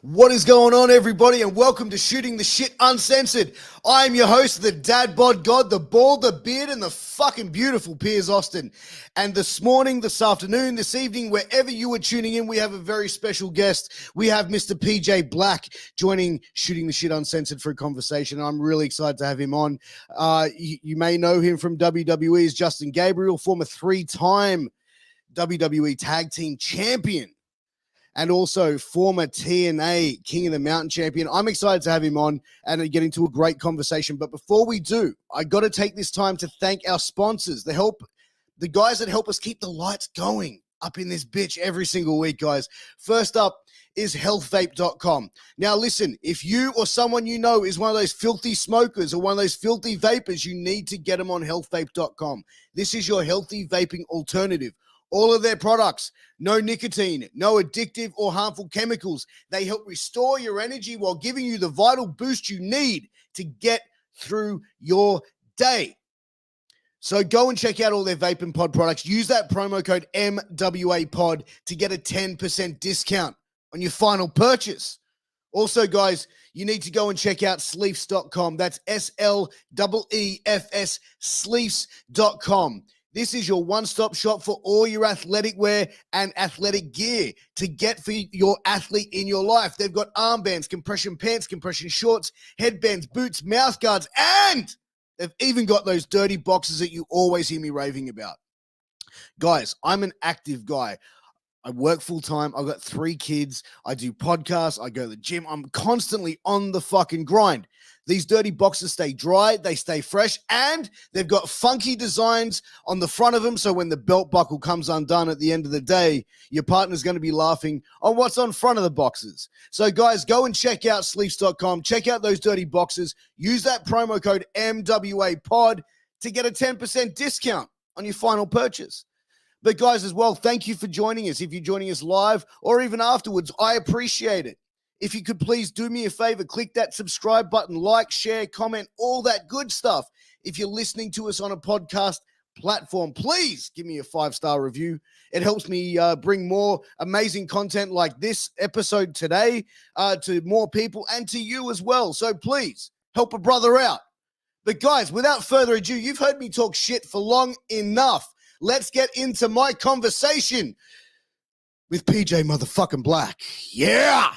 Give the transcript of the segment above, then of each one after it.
What is going on, everybody, and welcome to Shooting the Shit Uncensored. I am your host, the dad bod god, the bald, the beard, and the fucking beautiful Piers Austin. And this morning, this afternoon, this evening, wherever you are tuning in, we have a very special guest. We have Mr. PJ Black joining Shooting the Shit Uncensored for a conversation. I'm really excited to have him on. You may know him from WWE as Justin Gabriel, former three-time WWE Tag Team Champion, and also former TNA King of the Mountain champion. I'm excited to have him on and get into a great conversation. But before we do, I got to take this time to thank our sponsors, the guys that help us keep the lights going up in this bitch every single week, guys. First up is healthvape.com. Now, listen, if you or someone you know is one of those filthy smokers or one of those filthy vapors, you need to get them on healthvape.com. This is your healthy vaping alternative. All of their products, no nicotine, no addictive or harmful chemicals. They help restore your energy while giving you the vital boost you need to get through your day. So go and check out all their vape and pod products. Use that promo code MWAPOD to get a 10% discount on your final purchase. Also, guys, you need to go and check out sleefs.com. That's SLEEFS, sleefs.com. This is your one-stop shop for all your athletic wear and athletic gear to get for your athlete in your life. They've got armbands, compression pants, compression shorts, headbands, boots, mouth guards, and they've even got those dirty boxes that you always hear me raving about. Guys, I'm an active guy. I work full-time. I've got 3 kids. I do podcasts. I go to the gym. I'm constantly on the fucking grind. These dirty boxes stay dry, they stay fresh, and they've got funky designs on the front of them, so when the belt buckle comes undone at the end of the day, your partner's going to be laughing on what's on front of the boxes. So, guys, go and check out sleeps.com. Check out those dirty boxes. Use that promo code MWAPOD to get a 10% discount on your final purchase. But, guys, as well, thank you for joining us. If you're joining us live or even afterwards, I appreciate it. If you could please do me a favor, click that subscribe button, like, share, comment, all that good stuff. If you're listening to us on a podcast platform, please give me a 5-star review. It helps me bring more amazing content like this episode today to more people and to you as well. So please help a brother out. But guys, without further ado, you've heard me talk shit for long enough. Let's get into my conversation with PJ motherfucking Black. Yeah!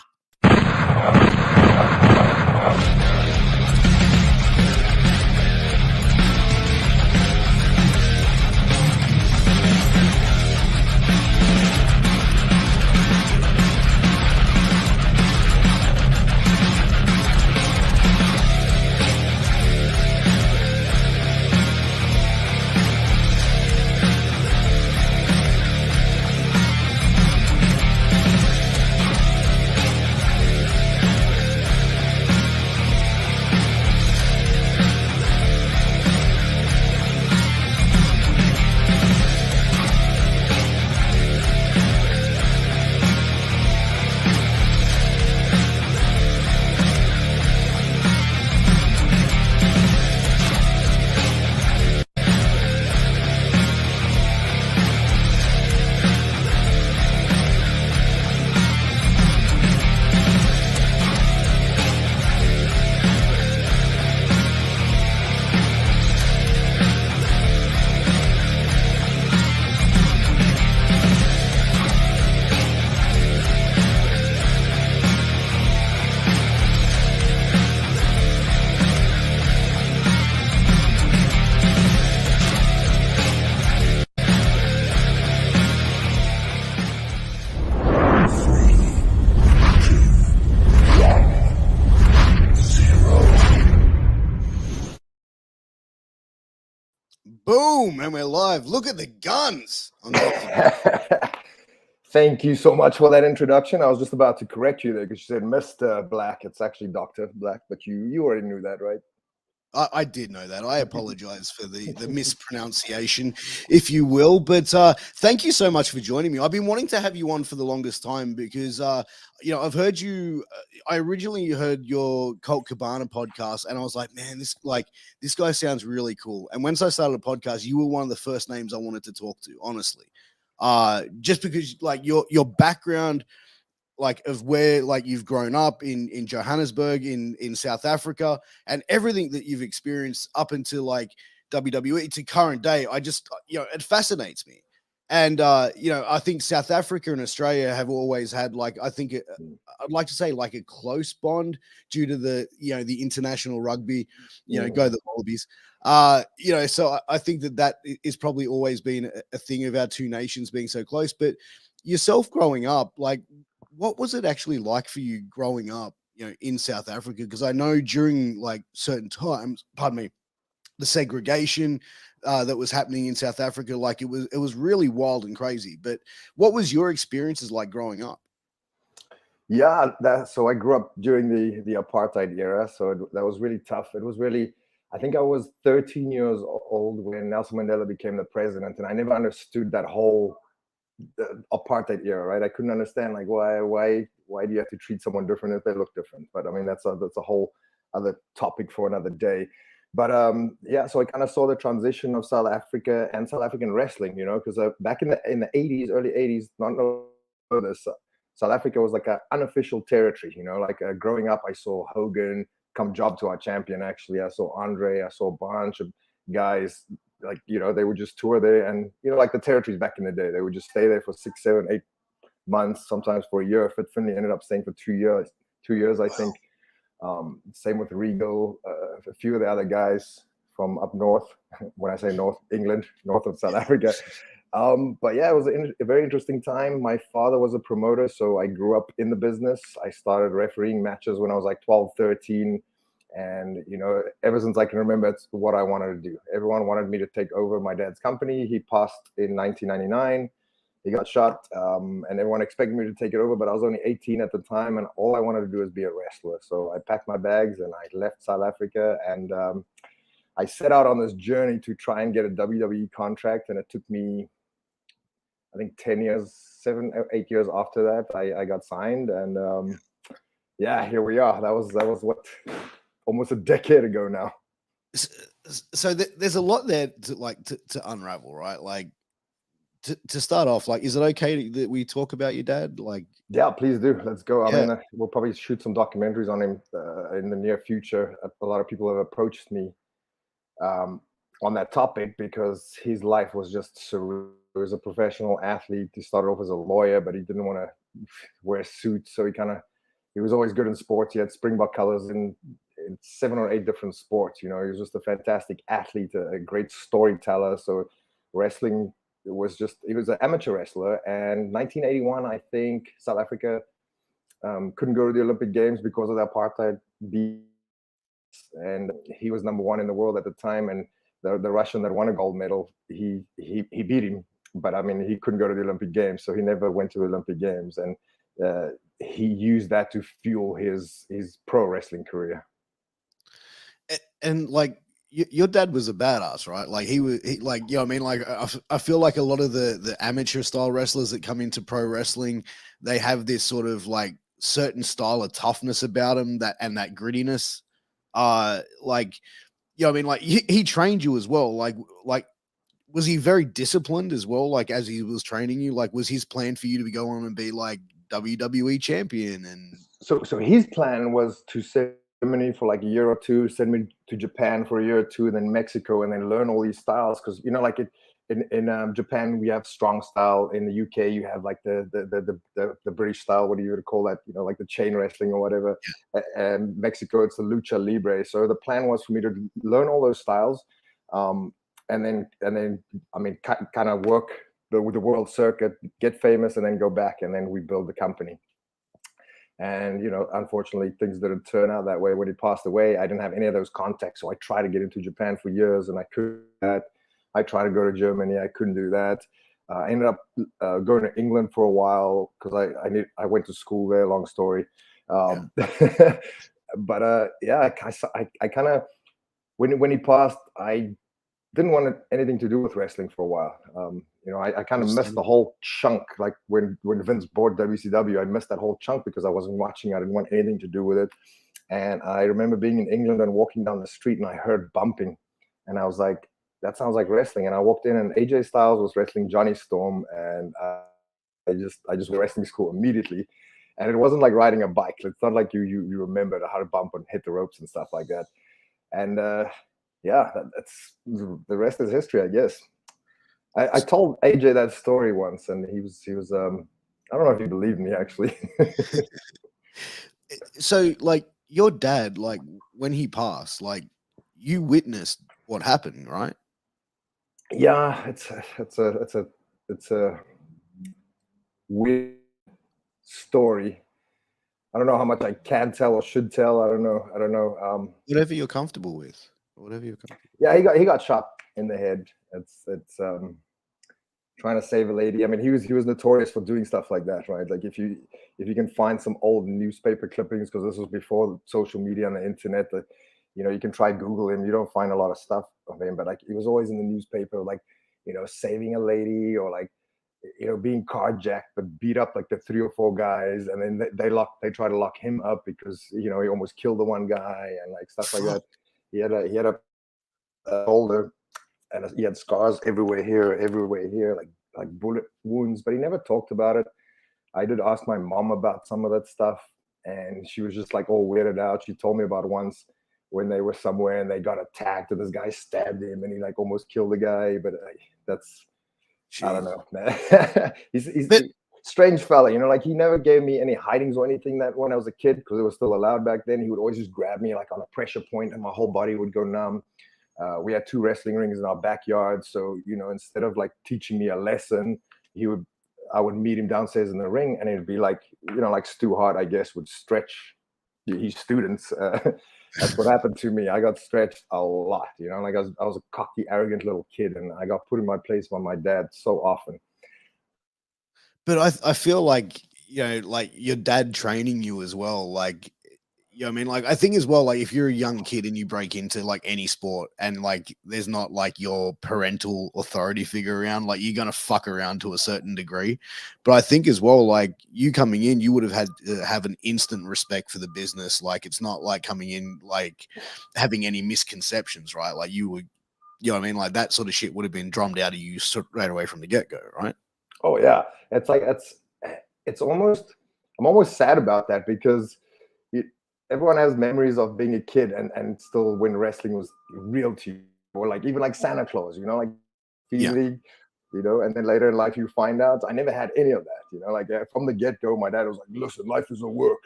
Boom, and we're live. Look at the guns. Thank you so much for that introduction. I was just about to correct you there because you said Mr. Black. It's actually Dr. Black, but you already knew that, right? I did know that. I apologize for the mispronunciation, if you will. But thank you so much for joining me. I've been wanting to have you on for the longest time because, I've heard you. I originally heard your Colt Cabana podcast, and I was like, man, this guy sounds really cool. And once I started a podcast, you were one of the first names I wanted to talk to, honestly. Just because, like, your background like of where like you've grown up in Johannesburg in South Africa, and everything that you've experienced up until like WWE to current day. I just it fascinates me. And I think South Africa and Australia have always had like I'd like to say like a close bond due to the the international rugby, go the Wallabies. So I think that is probably always been a thing of our two nations being so close. But yourself growing up, like what was it actually like for you growing up, in South Africa? Because I know during like certain times, pardon me, the segregation that was happening in South Africa, like it was really wild and crazy. But what was your experiences like growing up? Yeah, so I grew up during the apartheid era, so that was really tough. It was really, I think I was 13 years old when Nelson Mandela became the president, and I never understood that whole apartheid era, right? I couldn't understand like why do you have to treat someone different if they look different? But I mean that's a whole other topic for another day. But yeah, so I kind of saw the transition of South Africa and South African wrestling, because back in the 80s, early 80s, not know this. South Africa was like an unofficial territory, like growing up, I saw Hogan come job to our champion. Actually, I saw Andre, I saw a bunch of guys like, they would just tour there and, like the territories back in the day, they would just stay there for 6, 7, 8 months, sometimes for a year. Fit Finley ended up staying for 2 years, I think. Same with Regal, a few of the other guys from up north. When I say North England, north of South Africa. But yeah, it was a very interesting time. My father was a promoter, so I grew up in the business. I started refereeing matches when I was like 12, 13. And, ever since I can remember, it's what I wanted to do. Everyone wanted me to take over my dad's company. He passed in 1999. He got shot, and everyone expected me to take it over, but I was only 18 at the time, and all I wanted to do was be a wrestler. So I packed my bags and I left South Africa, and I set out on this journey to try and get a WWE contract, and it took me, I think, 10 years, 7 or 8 years after that, I got signed, and yeah, here we are. That was what, almost a decade ago now. So there's a lot there to unravel, right? Like to start off, like, is it okay that we talk about your dad? Like, yeah, please do. Let's go. I yeah, mean, we'll probably shoot some documentaries on him in the near future. A lot of people have approached me on that topic because his life was just surreal. He was a professional athlete. He started off as a lawyer, but he didn't want to wear suits, so he was always good in sports. He had Springbok colors in 7 or 8 different sports. He was just a fantastic athlete, a great storyteller. So wrestling was he was an amateur wrestler. And 1981, I think South Africa couldn't go to the Olympic Games because of the apartheid beat. And he was number 1 in the world at the time. And the Russian that won a gold medal, he beat him. But I mean, he couldn't go to the Olympic Games, so he never went to the Olympic Games. And he used that to fuel his pro wrestling career. and like your dad was a badass, right? Like he like, I mean, like I feel like a lot of the amateur style wrestlers that come into pro wrestling, they have this sort of like certain style of toughness about them, that grittiness. Like, I mean, like he trained you as well. Like was he very disciplined as well? Like as he was training you, like was his plan for you to go on and be like WWE champion? And so his plan was to send me for like a year or two, send me to Japan for a year or two, and then Mexico, and then learn all these styles. Because like in Japan we have strong style. In the UK you have like the British style. What do you call that? Like the chain wrestling or whatever. And Mexico, it's the lucha libre. So the plan was for me to learn all those styles, and then I mean kind of work the world circuit, get famous, and then go back, and then we build the company. And unfortunately, things didn't turn out that way. When he passed away, I didn't have any of those contacts. So I tried to get into Japan for years, and I couldn't do that. I tried to go to Germany, I couldn't do that. I ended up going to England for a while because I went to school there. Long story, but yeah, I kind of when he passed, I didn't want anything to do with wrestling for a while. I kind of missed the whole chunk. Like when Vince bought WCW, I missed that whole chunk because I wasn't watching. I didn't want anything to do with it. And I remember being in England and walking down the street, and I heard bumping, and I was like, that sounds like wrestling. And I walked in, and AJ Styles was wrestling Johnny Storm, and I just went to wrestling school immediately. And it wasn't like riding a bike. It's not like you remember how to bump and hit the ropes and stuff like that. And yeah, that's the rest is history, I guess. I told AJ that story once, and he was I don't know if he believed me actually. So, like, your dad, like, when he passed, like, you witnessed what happened, right? Yeah, it's a weird story. I don't know how much I can tell or should tell. I don't know. Whatever you're comfortable with. Whatever you're comfortable with. Yeah, he got shot in the head. It's trying to save a lady. I mean, he was notorious for doing stuff like that, right? Like if you can find some old newspaper clippings, because this was before social media and the internet, that you can try Google him. You don't find a lot of stuff of him, but like he was always in the newspaper, like saving a lady, or like being carjacked but beat up like the 3 or 4 guys, and then they try to lock him up because he almost killed the one guy and like stuff like that. He had a shoulder, and he had scars everywhere here, like bullet wounds, but he never talked about it. I did ask my mom about some of that stuff, and she was just like all weirded out. She told me about once when they were somewhere and they got attacked and this guy stabbed him and he like almost killed the guy. But that's Jeez. I don't know, man. he's a strange fella, like he never gave me any hidings or anything that when I was a kid, because it was still allowed back then. He would always just grab me like on a pressure point and my whole body would go numb. We had 2 wrestling rings in our backyard, so instead of like teaching me a lesson, I would meet him downstairs in the ring, and it'd be like like Stu Hart, I guess, would stretch his students. That's what happened to me. I got stretched a lot, like I was a cocky, arrogant little kid, and I got put in my place by my dad so often. But I feel like like your dad training you as well, like. I mean, like, I think as well, like, if you're a young kid and you break into like any sport and like there's not like your parental authority figure around, like you're gonna fuck around to a certain degree. But I think as well, like you coming in, you would have had to have an instant respect for the business. Like it's not like coming in like having any misconceptions, right? Like you would, what I mean, like that sort of shit would have been drummed out of you right away from the get go, right? Oh yeah, it's like it's almost I'm almost sad about that, because everyone has memories of being a kid and still when wrestling was real to you, or like even like Santa Claus, like feeling, and then later in life you find out. I never had any of that, like from the get go. My dad was like, "Listen, life is a work,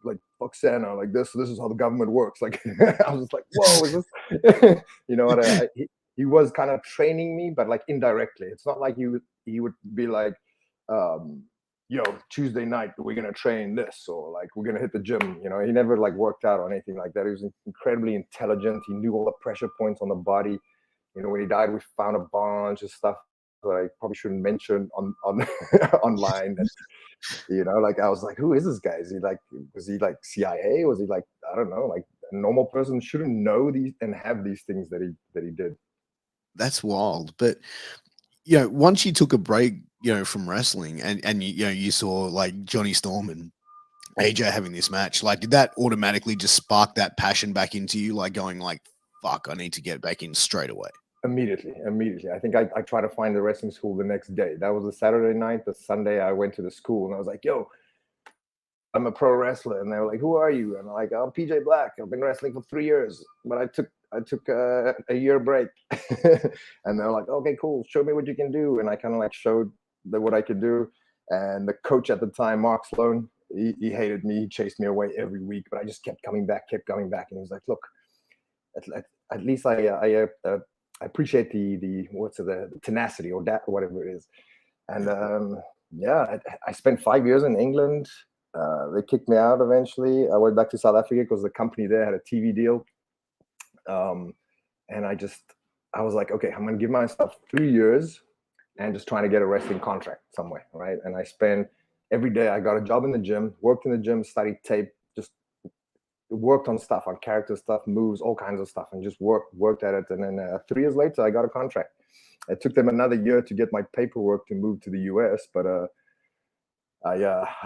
like fuck Santa, like this is how the government works." Like I was just like, "Whoa, is this?" What? He was kind of training me, but like indirectly. It's not like he would be like, "Yo, Tuesday night we're gonna train this," or like we're gonna hit the gym. He never like worked out or anything like that. He was incredibly intelligent. He knew all the pressure points on the body. When he died, we found a bunch of stuff that I probably shouldn't mention on online. And, like I was like, who is this guy? Was he like CIA? Was he like, I don't know, like a normal person shouldn't know these and have these things that he did. That's wild. But once you took a break, from wrestling and you saw like Johnny Storm and AJ having this match, like did that automatically just spark that passion back into you, like going like, fuck, I need to get back in straight away? Immediately. I think I tried to find the wrestling school the next day. That was a Saturday night. The Sunday I went to the school and I was like, "Yo, I'm a pro wrestler." And they were like, "Who are you?" And I'm like, "I'm PJ Black. I've been wrestling for 3 years, but I took a year break." And they're like, "Okay, cool. Show me what you can do." And I kind of like showed what I could do. And the coach at the time, Mark Sloan, he hated me. He chased me away every week, but I just kept coming back. And he was like, "Look, at least I appreciate the tenacity or that, whatever it is." And yeah, I spent 5 years in England. They kicked me out eventually. I went back to South Africa because the company there had a TV deal. And I was like, okay, I'm going to give myself 3 years and just trying to get a wrestling contract somewhere, right? And I spent every day, I got a job in the gym, worked in the gym, studied tape, just worked on stuff, on character stuff, moves, all kinds of stuff, and just worked at it. And then 3 years later, I got a contract. It took them another year to get my paperwork to move to the US, but I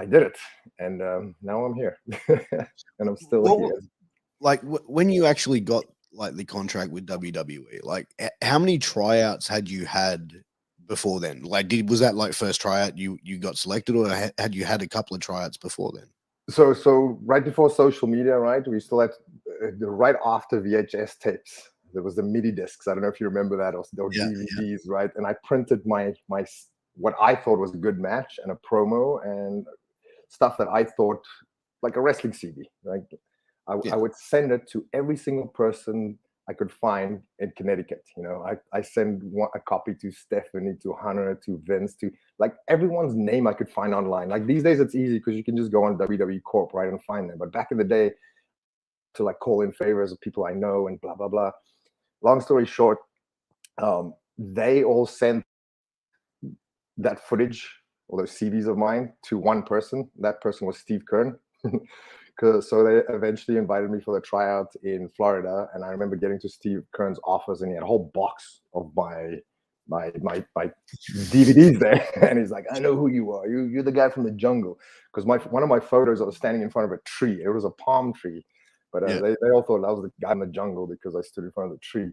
did it, and now I'm here, and I'm still here. Like when you actually got like the contract with WWE, like how many tryouts had you had before then? Like, was that like first tryout you got selected, or had you had a couple of tryouts before then? So right before social media, right? We still had right after VHS tapes. There was the MIDI discs. I don't know if you remember that, or Yeah, DVDs, right? And I printed my what I thought was a good match and a promo and stuff that I thought like a wrestling CD. Like I would send it to every single person I could find in Connecticut. You know, I send a copy to Stephanie, to Hunter, to Vince, to like everyone's name I could find online. Like these days it's easy because you can just go on WWE Corp, right, and find them. But back in the day, to like call in favors of people I know and blah blah blah. Long story short, they all sent that footage or those CDs of mine to one person. That person was Steve Kern. So they eventually invited me for the tryout in Florida, and I remember getting to Steve Kern's office, and he had a whole box of my DVDs there, and he's like, "I know who you are. You're the guy from the jungle." Because one of my photos, I was standing in front of a tree. It was a palm tree, but they all thought I was the guy in the jungle because I stood in front of the tree.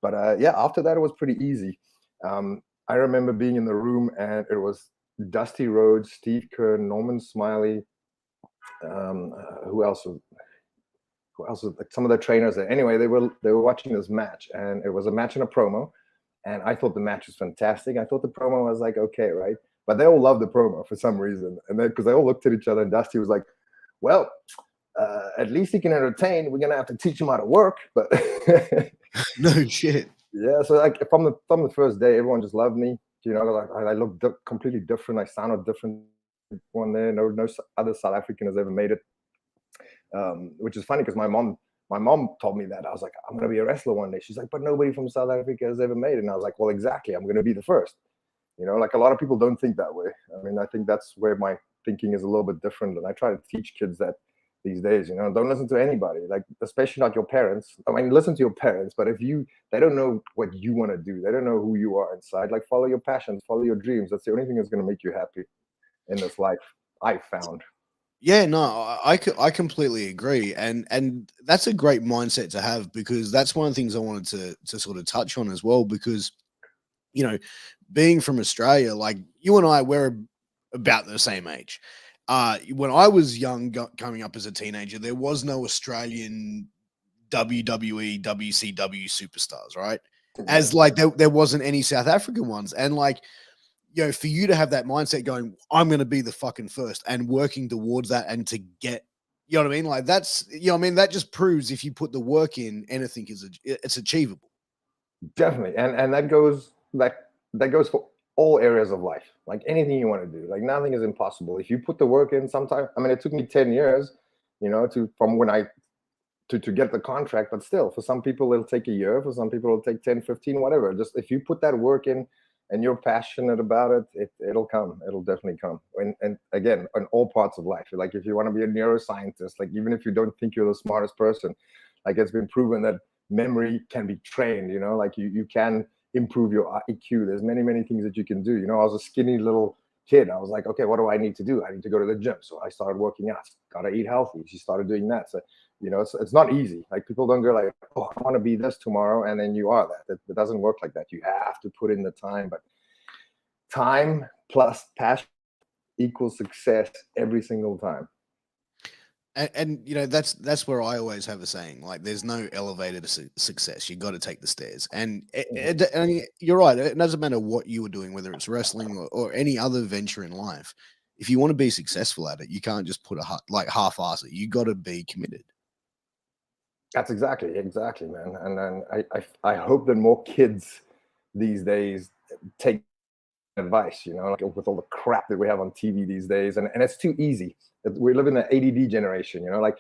But yeah, after that it was pretty easy. I remember being in the room, and it was Dusty Rhodes, Steve Kern, Norman Smiley. Who else was like some of the trainers there. Anyway, they were watching this match, and it was a match and a promo, and I thought the match was fantastic. I thought the promo was like okay, right? But they all loved the promo for some reason, and then because they all looked at each other, and Dusty was like, well, at least he can entertain. We're gonna have to teach him how to work. But no shit. Yeah, so like from the first day, everyone just loved me. You know, like I looked completely different. I sounded different. One there, no other South African has ever made it, which is funny because my mom told me that. I was like, I'm gonna be a wrestler one day. She's like, but nobody from South Africa has ever made it. And I was like, well, exactly, I'm gonna be the first. You know, like a lot of people don't think that way. I mean, I think that's where my thinking is a little bit different, and I try to teach kids that these days. You know, don't listen to anybody, like especially not your parents. I mean, listen to your parents, but if they don't know what you want to do, they don't know who you are inside. Like follow your passions, follow your dreams. That's the only thing that's gonna make you happy in this life, I found. Yeah, no, I completely agree, and that's a great mindset to have, because that's one of the things I wanted to sort of touch on as well, because you know, being from Australia, like you and I, we're about the same age. When I was young, coming up as a teenager, there was no Australian WWE, WCW superstars, right? As like there wasn't any South African ones, and like, you know, for you to have that mindset going, I'm going to be the fucking first, and working towards that, and to get, you know what I mean? Like that's, you know what I mean? That just proves if you put the work in, anything it's achievable. Definitely, and that goes for all areas of life. Like anything you want to do, like nothing is impossible if you put the work in. Sometimes, I mean, it took me 10 years, you know, from when I to get the contract, but still, for some people it'll take a year, for some people it'll take 10, 15, whatever. Just if you put that work in and you're passionate about it, it'll come. It'll definitely come. And again, in all parts of life, like if you want to be a neuroscientist, like even if you don't think you're the smartest person, like it's been proven that memory can be trained. You know, like you can improve your IQ. There's many things that you can do. You know, I was a skinny little kid. I was like, okay, what do I need to do? I need to go to the gym. So I started working out. Gotta eat healthy. She started doing that. So, you know, it's not easy. Like people don't go like, oh, I want to be this tomorrow, and then you are that. It doesn't work like that. You have to put in the time. But time plus passion equals success every single time. And you know, that's where I always have a saying, like there's no elevator to success. You got to take the stairs. And and you're right, it doesn't matter what you were doing, whether it's wrestling or any other venture in life. If you want to be successful at it, you can't just put like half-ass it. You got to be committed. That's exactly, man. And then I hope that more kids these days take advice, you know, like with all the crap that we have on TV these days, and it's too easy. We live in the ADD generation, you know. Like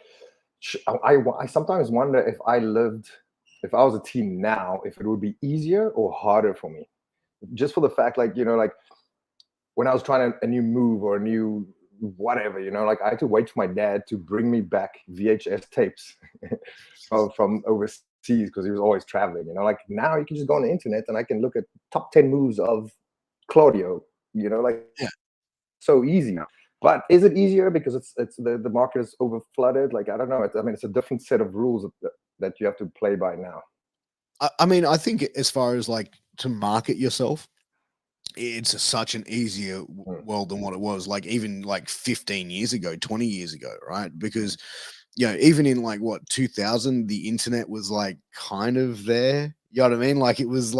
I sometimes wonder if I was a teen now, if it would be easier or harder for me, just for the fact, like, you know, like when I was trying a new move or a new whatever, you know, like I had to wait for my dad to bring me back VHS tapes from overseas because he was always traveling, you know. Like now you can just go on the internet and I can look at top 10 moves of Claudio, you know, like so easy. But is it easier because it's the market is over flooded? Like I don't know. I mean, it's a different set of rules that you have to play by now. I mean, I think as far as like to market yourself, it's such an easier world than what it was like even like 15 years ago, 20 years ago, right? Because even in like what 2000, the internet was like kind of there. You know what I mean? Like it was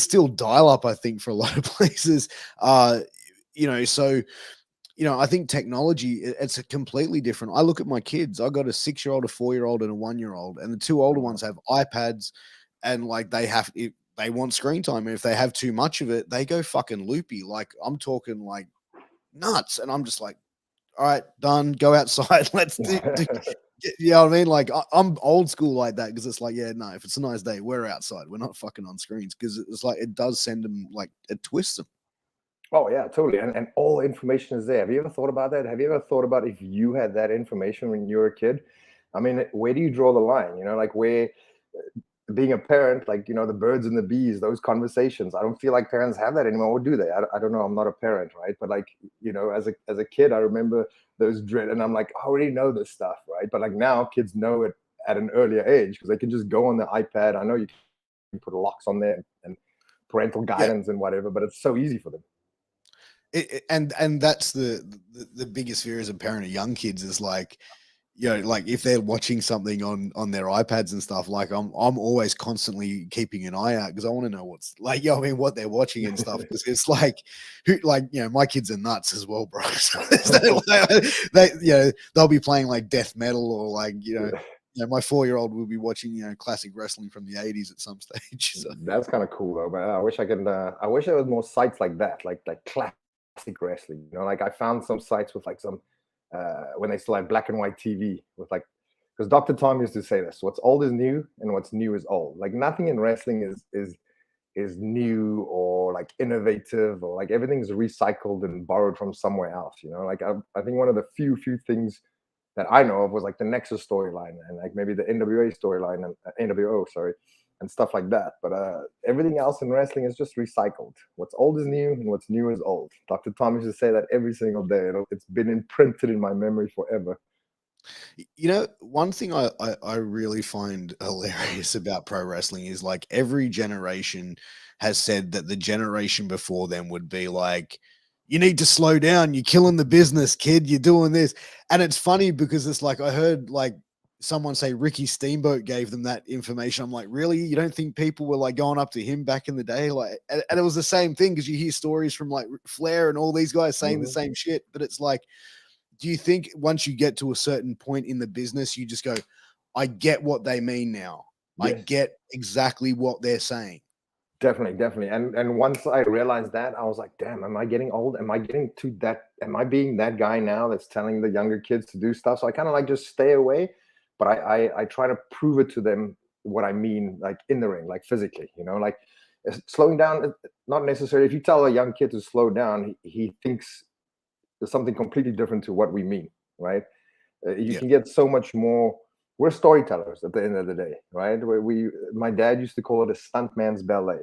still dial up, I think, for a lot of places. So I think technology, it's a completely different. I look at my kids. I got a 6-year-old, a 4-year-old, and a 1-year-old, and the two older ones have iPads, and like they want screen time, and if they have too much of it, they go fucking loopy. Like I'm talking like nuts, and I'm just like, all right, done. Go outside. Let's do you know what I mean? Like I'm old school like that because it's like, yeah, no, if it's a nice day, we're outside. We're not fucking on screens because it's like it does send them like it twists them. Oh yeah, totally. And all information is there. Have you ever thought about that? Have you ever thought about if you had that information when you were a kid? I mean, where do you draw the line? Like where being a parent, like, the birds and the bees, those conversations, I don't feel like parents have that anymore. Or do they? I don't know. I'm not a parent, right? But like, as a kid, I remember those dread, and I'm like, I already know this stuff, right? But like now kids know it at an earlier age because they can just go on the iPad. I know you can put locks on there and parental Yeah. guidance and whatever, but it's so easy for them. And that's the biggest fear as a parent of young kids is like, like if they're watching something on their iPads and stuff, like I'm always constantly keeping an eye out because I want to know what's like, I mean, what they're watching and stuff. Because it's like, my kids are nuts as well, bro. So they'll be playing like death metal or like, my 4-year-old will be watching, classic wrestling from the 80s at some stage. So. That's kind of cool though. But I wish I could. I wish there was more sites like that, like classic wrestling. Like I found some sites with like some when they still had black and white TV with like, because Dr. Tom used to say this: what's old is new, and what's new is old. Like nothing in wrestling is new or like innovative, or like everything's recycled and borrowed from somewhere else. Like I think one of the few things that I know of was like the Nexus storyline and like maybe the NWA storyline and NWO, sorry, and stuff like that. But everything else in wrestling is just recycled. What's old is new, and what's new is old. Dr. Tom used to say that every single day. It's been imprinted in my memory forever. One thing I really find hilarious about pro wrestling is like every generation has said that the generation before them would be like, you need to slow down. You're killing the business, kid. You're doing this. And it's funny because it's like I heard like someone say Ricky Steamboat gave them that information. I'm like, really? You don't think people were like going up to him back in the day? Like, and it was the same thing because you hear stories from like Flair and all these guys saying the same shit, but it's like, do you think once you get to a certain point in the business, you just go, I get what they mean now. I Yes. get exactly what they're saying. Definitely. And once I realized that, I was like, damn, am I getting old? Am I getting to that? Am I being that guy now that's telling the younger kids to do stuff? So I kind of like just stay away, but I try to prove it to them what I mean, like in the ring, like physically, like slowing down, not necessarily. If you tell a young kid to slow down, he thinks there's something completely different to what we mean, right? You Yeah. can get so much more. We're storytellers at the end of the day, right? My dad used to call it a stuntman's ballet,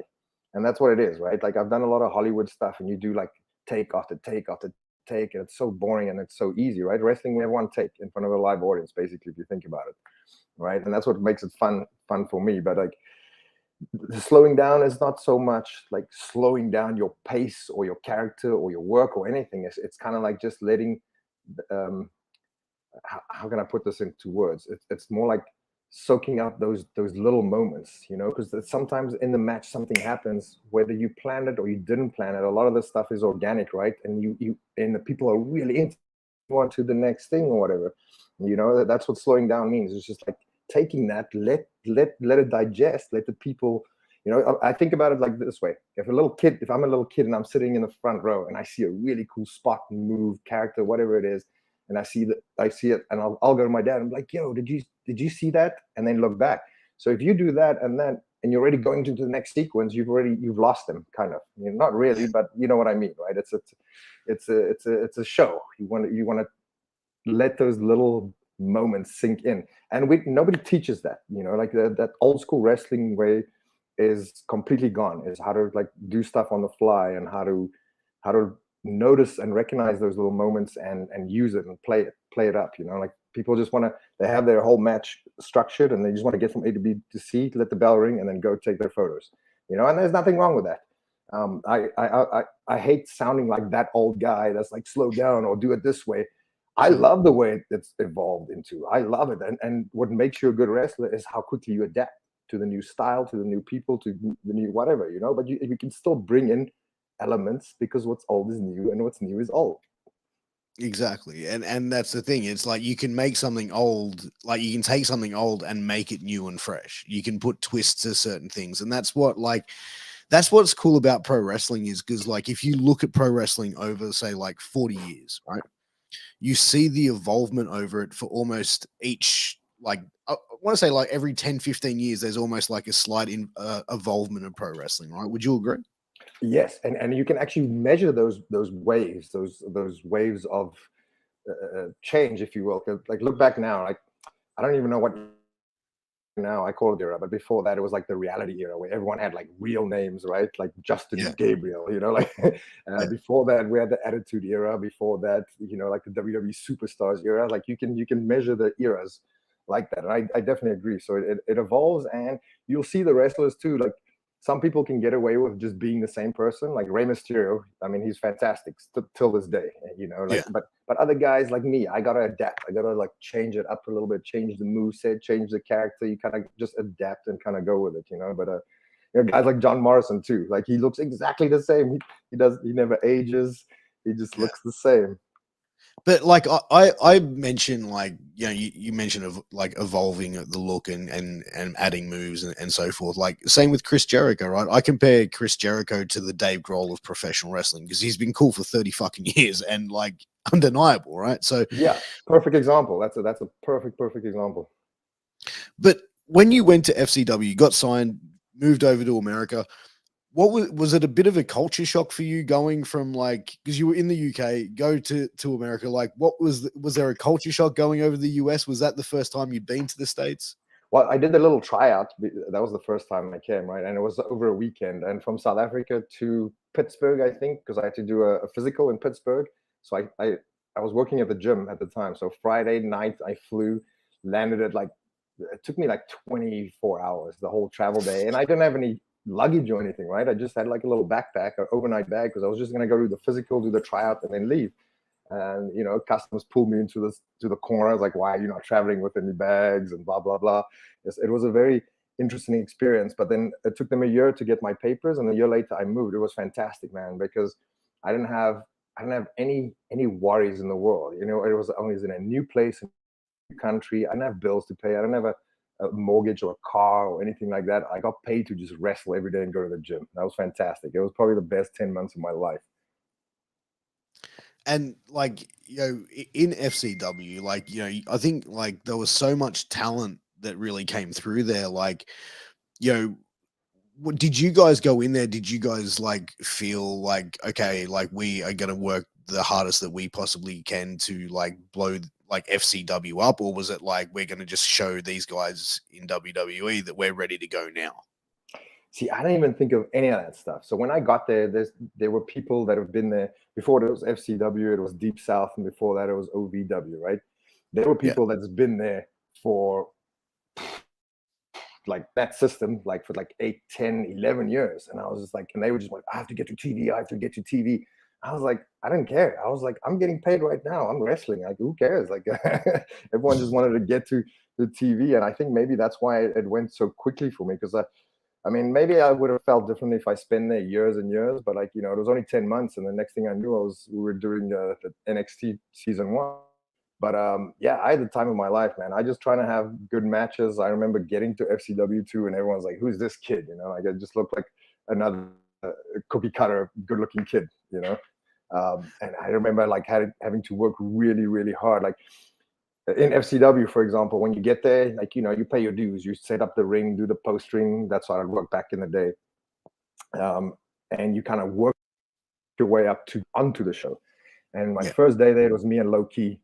and that's what it is, right? Like I've done a lot of Hollywood stuff, and you do like take after take after take, and it's so boring and it's so easy, right? Wrestling, we have one take in front of a live audience, basically, if you think about it, right? And that's what makes it fun for me. But like the slowing down is not so much like slowing down your pace or your character or your work or anything. It's kind of like just letting um, how can I put this into words? It's more like soaking up those little moments, because sometimes in the match something happens, whether you planned it or you didn't plan it. A lot of this stuff is organic, right? And the people are really into on to the next thing or whatever. That's what slowing down means. It's just like taking that, let it digest, let the people. I think about it like this way: if I'm a little kid and I'm sitting in the front row and I see a really cool spot, move, character, whatever it is, and I see it, and I'll go to my dad and be like, "Yo, did you see that?" And then look back. So if you do that and you're already going to the next sequence, you've lost them, kind of. Not really, but you know what I mean, right? It's a show. You want to let those little moments sink in, and nobody teaches that. Like that old school wrestling way is completely gone. Is how to like do stuff on the fly and how to notice and recognize those little moments and use it and play it up. Like people just they have their whole match structured and they just want to get from A to B to C, let the bell ring, and then go take their photos. And there's nothing wrong with that. I hate sounding like that old guy that's like slow down or do it this way. I love the way it's evolved into. I love it, and what makes you a good wrestler is how quickly you adapt to the new style, to the new people, to the new whatever, you know. But you can still bring in elements because what's old is new and what's new is old. Exactly. And that's the thing. It's like you can make something old, like you can take something old and make it new and fresh. You can put twists to certain things. And that's what's cool about pro wrestling is because like if you look at pro wrestling over say like 40 years, right? You see the evolvement over it for almost each like I want to say like every 10, 15 years there's almost like a slight evolvement of pro wrestling, right? Would you agree? Yes, and you can actually measure those waves, those waves of change, if you will. 'Cause, like look back now, like I don't even know what now I call it era, but before that it was like the reality era where everyone had like real names, right? Like Justin Yeah. Gabriel, you know, like Yeah. before that we had the Attitude Era. Before that, you know, like the WWE Superstars era. Like you can measure the eras like that, and I definitely agree. So it evolves, and you'll see the wrestlers too. Like some people can get away with just being the same person, like Rey Mysterio. I mean, he's fantastic till this day, you know. Like, Yeah. but other guys like me, I gotta adapt. I gotta like change it up a little bit, change the move set, change the character. You kind of just adapt and kind of go with it, you know. But you know, guys like John Morrison too. Like he looks exactly the same. He never ages. He just Yeah. looks the same. But like I mentioned, like you mentioned of like evolving the look and adding moves and so forth. Like same with Chris Jericho, right? I compare Chris Jericho to the Dave Grohl of professional wrestling because he's been cool for 30 fucking years and like undeniable, right? So, Yeah, perfect example. That's a perfect example. but when you went to FCW, got signed, moved over to America, what was it a bit of a culture shock for you going from like because you were in the UK, go to America? Like, was there a culture shock going over the US? Was that the first time you'd been to the States? Well, I did a little tryout. That was the first time I came, right? And it was over a weekend. And from South Africa to Pittsburgh, I think, because I had to do a physical in Pittsburgh. So I was working at the gym at the time. So Friday night I flew, landed at like it took me like 24 hours the whole travel day, and I didn't have any luggage or anything, right? I just had like a little backpack, an overnight bag, because I was just gonna go do the physical, do the tryout, and then leave. And you know, customs pulled me into the corner. I was like, why are you not traveling with any bags and blah blah blah. Yes, it was a very interesting experience. But then it took them a year to get my papers, and a year later I moved. It was fantastic, man, because I didn't have any worries in the world. You know, it was always in a new place, a new country. I didn't have bills to pay. I didn't have a mortgage or a car or anything like that. I got paid to just wrestle every day and go to the gym. That was fantastic. It was probably the best 10 months of my life. And like in FCW, like I think like there was so much talent that really came through there. Like what did you guys go in there? Did you guys like feel like okay, like we are gonna work the hardest that we possibly can to like blow like FCW up, or was it like we're gonna just show these guys in WWE that we're ready to go now? See, I didn't even think of any of that stuff. So when I got there, there were people that have been there before. It was FCW, it was Deep South, and before that it was OVW, right? There were Yeah, people that's been there for like that system, like for like 8, 10, 11 years. And I was just like, and they were just like, I have to get to TV, I have to get to TV. I was like, I didn't care. I was like, I'm getting paid right now. I'm wrestling. Like, who cares? Like, everyone just wanted to get to the TV. And I think maybe that's why it went so quickly for me. Because I mean, maybe I would have felt differently if I spent there years and years. But like, you know, it was only 10 months. And the next thing I knew, we were doing the NXT season 1. But yeah, I had the time of my life, man. I just trying to have good matches. I remember getting to FCW too, and everyone's like, "Who's this kid?" You know, like I just looked like another cookie cutter, good looking kid. You know, and I remember like having to work really, really hard. Like in FCW, for example, when you get there, like you know, you pay your dues. You set up the ring, do the post ring. That's how I'd work back in the day. And you kind of work your way up to onto the show. And my yeah, first day there, it was me and Low Key.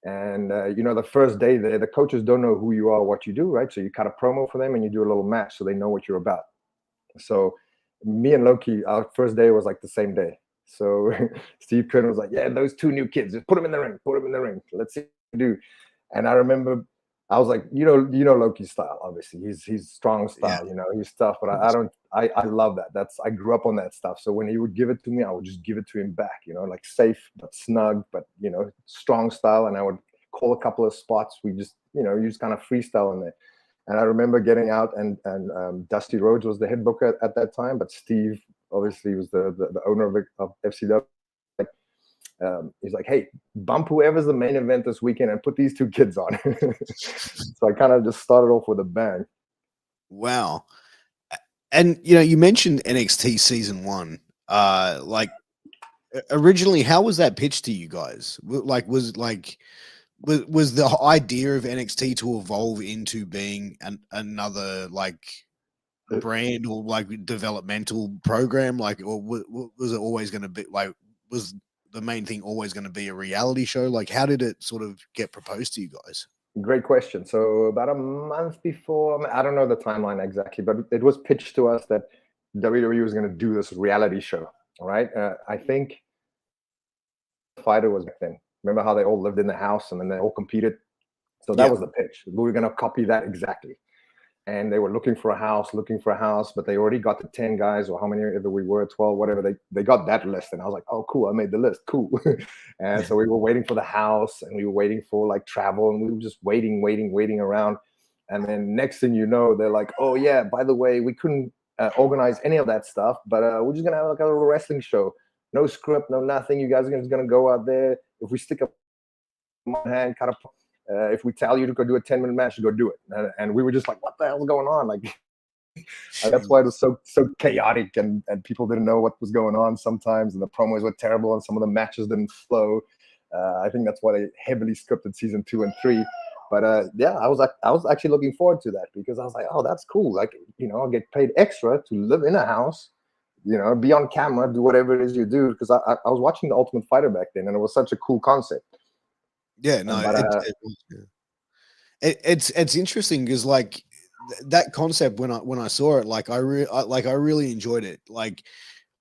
And you know, the first day there, the coaches don't know who you are, what you do, right? So you cut a promo for them and you do a little match so they know what you're about. So me and Loki, our first day was like the same day. So Steve Kerr was like, "Yeah, those two new kids, just put them in the ring, put them in the ring. Let's see what you do." And I remember I was like, Loki's style. Obviously, he's strong Yeah, style. He's tough. But I don't. I love that. I grew up on that stuff. So when he would give it to me, I would just give it to him back. Like safe but snug, but strong style. And I would call a couple of spots. We just you just kind of freestyle in there. And I remember getting out, and Dusty Rhodes was the head booker at that time, but Steve obviously was the owner of FCW. He's like, hey, bump whoever's the main event this weekend and put these two kids on. So I kind of just started off with a bang. wow. And you mentioned NXT season 1. Like originally, how was that pitched to you guys? Was the idea of NXT to evolve into being another like brand or like developmental program, like, or was it always going to be like, was the main thing always going to be a reality show? Like, how did it sort of get proposed to you guys? Great question. So about a month before, I don't know the timeline exactly, but it was pitched to us that WWE was going to do this reality show. All right. I think Fighter was back then. Remember how they all lived in the house and then they all competed? So that was the pitch. We were going to copy that exactly. And they were looking for a house, but they already got the 10 guys or how many ever we were, 12, whatever. They got that list. And I was like, oh, cool, I made the list. Cool. And so we were waiting for the house and we were waiting for like travel and we were just waiting around. And then next thing you know, they're like, oh, yeah, by the way, we couldn't organize any of that stuff, but we're just going to have like a little wrestling show. No script, no nothing. You guys are just going to go out there. If we stick a one hand, cut a if we tell you to go do a 10-minute match, you go do it. And we were just like, what the hell's going on? Like, that's why it was so chaotic and people didn't know what was going on sometimes. And the promos were terrible and some of the matches didn't flow. I think that's why they heavily scripted season 2 and 3. But yeah, I was actually looking forward to that because I was like, oh, that's cool. Like, I'll get paid extra to live in a house, be on camera, do whatever it is you do. Because I was watching The Ultimate Fighter back then and it was such a cool concept. Yeah, no, it's interesting because like that concept when I saw it, like I really enjoyed it. Like,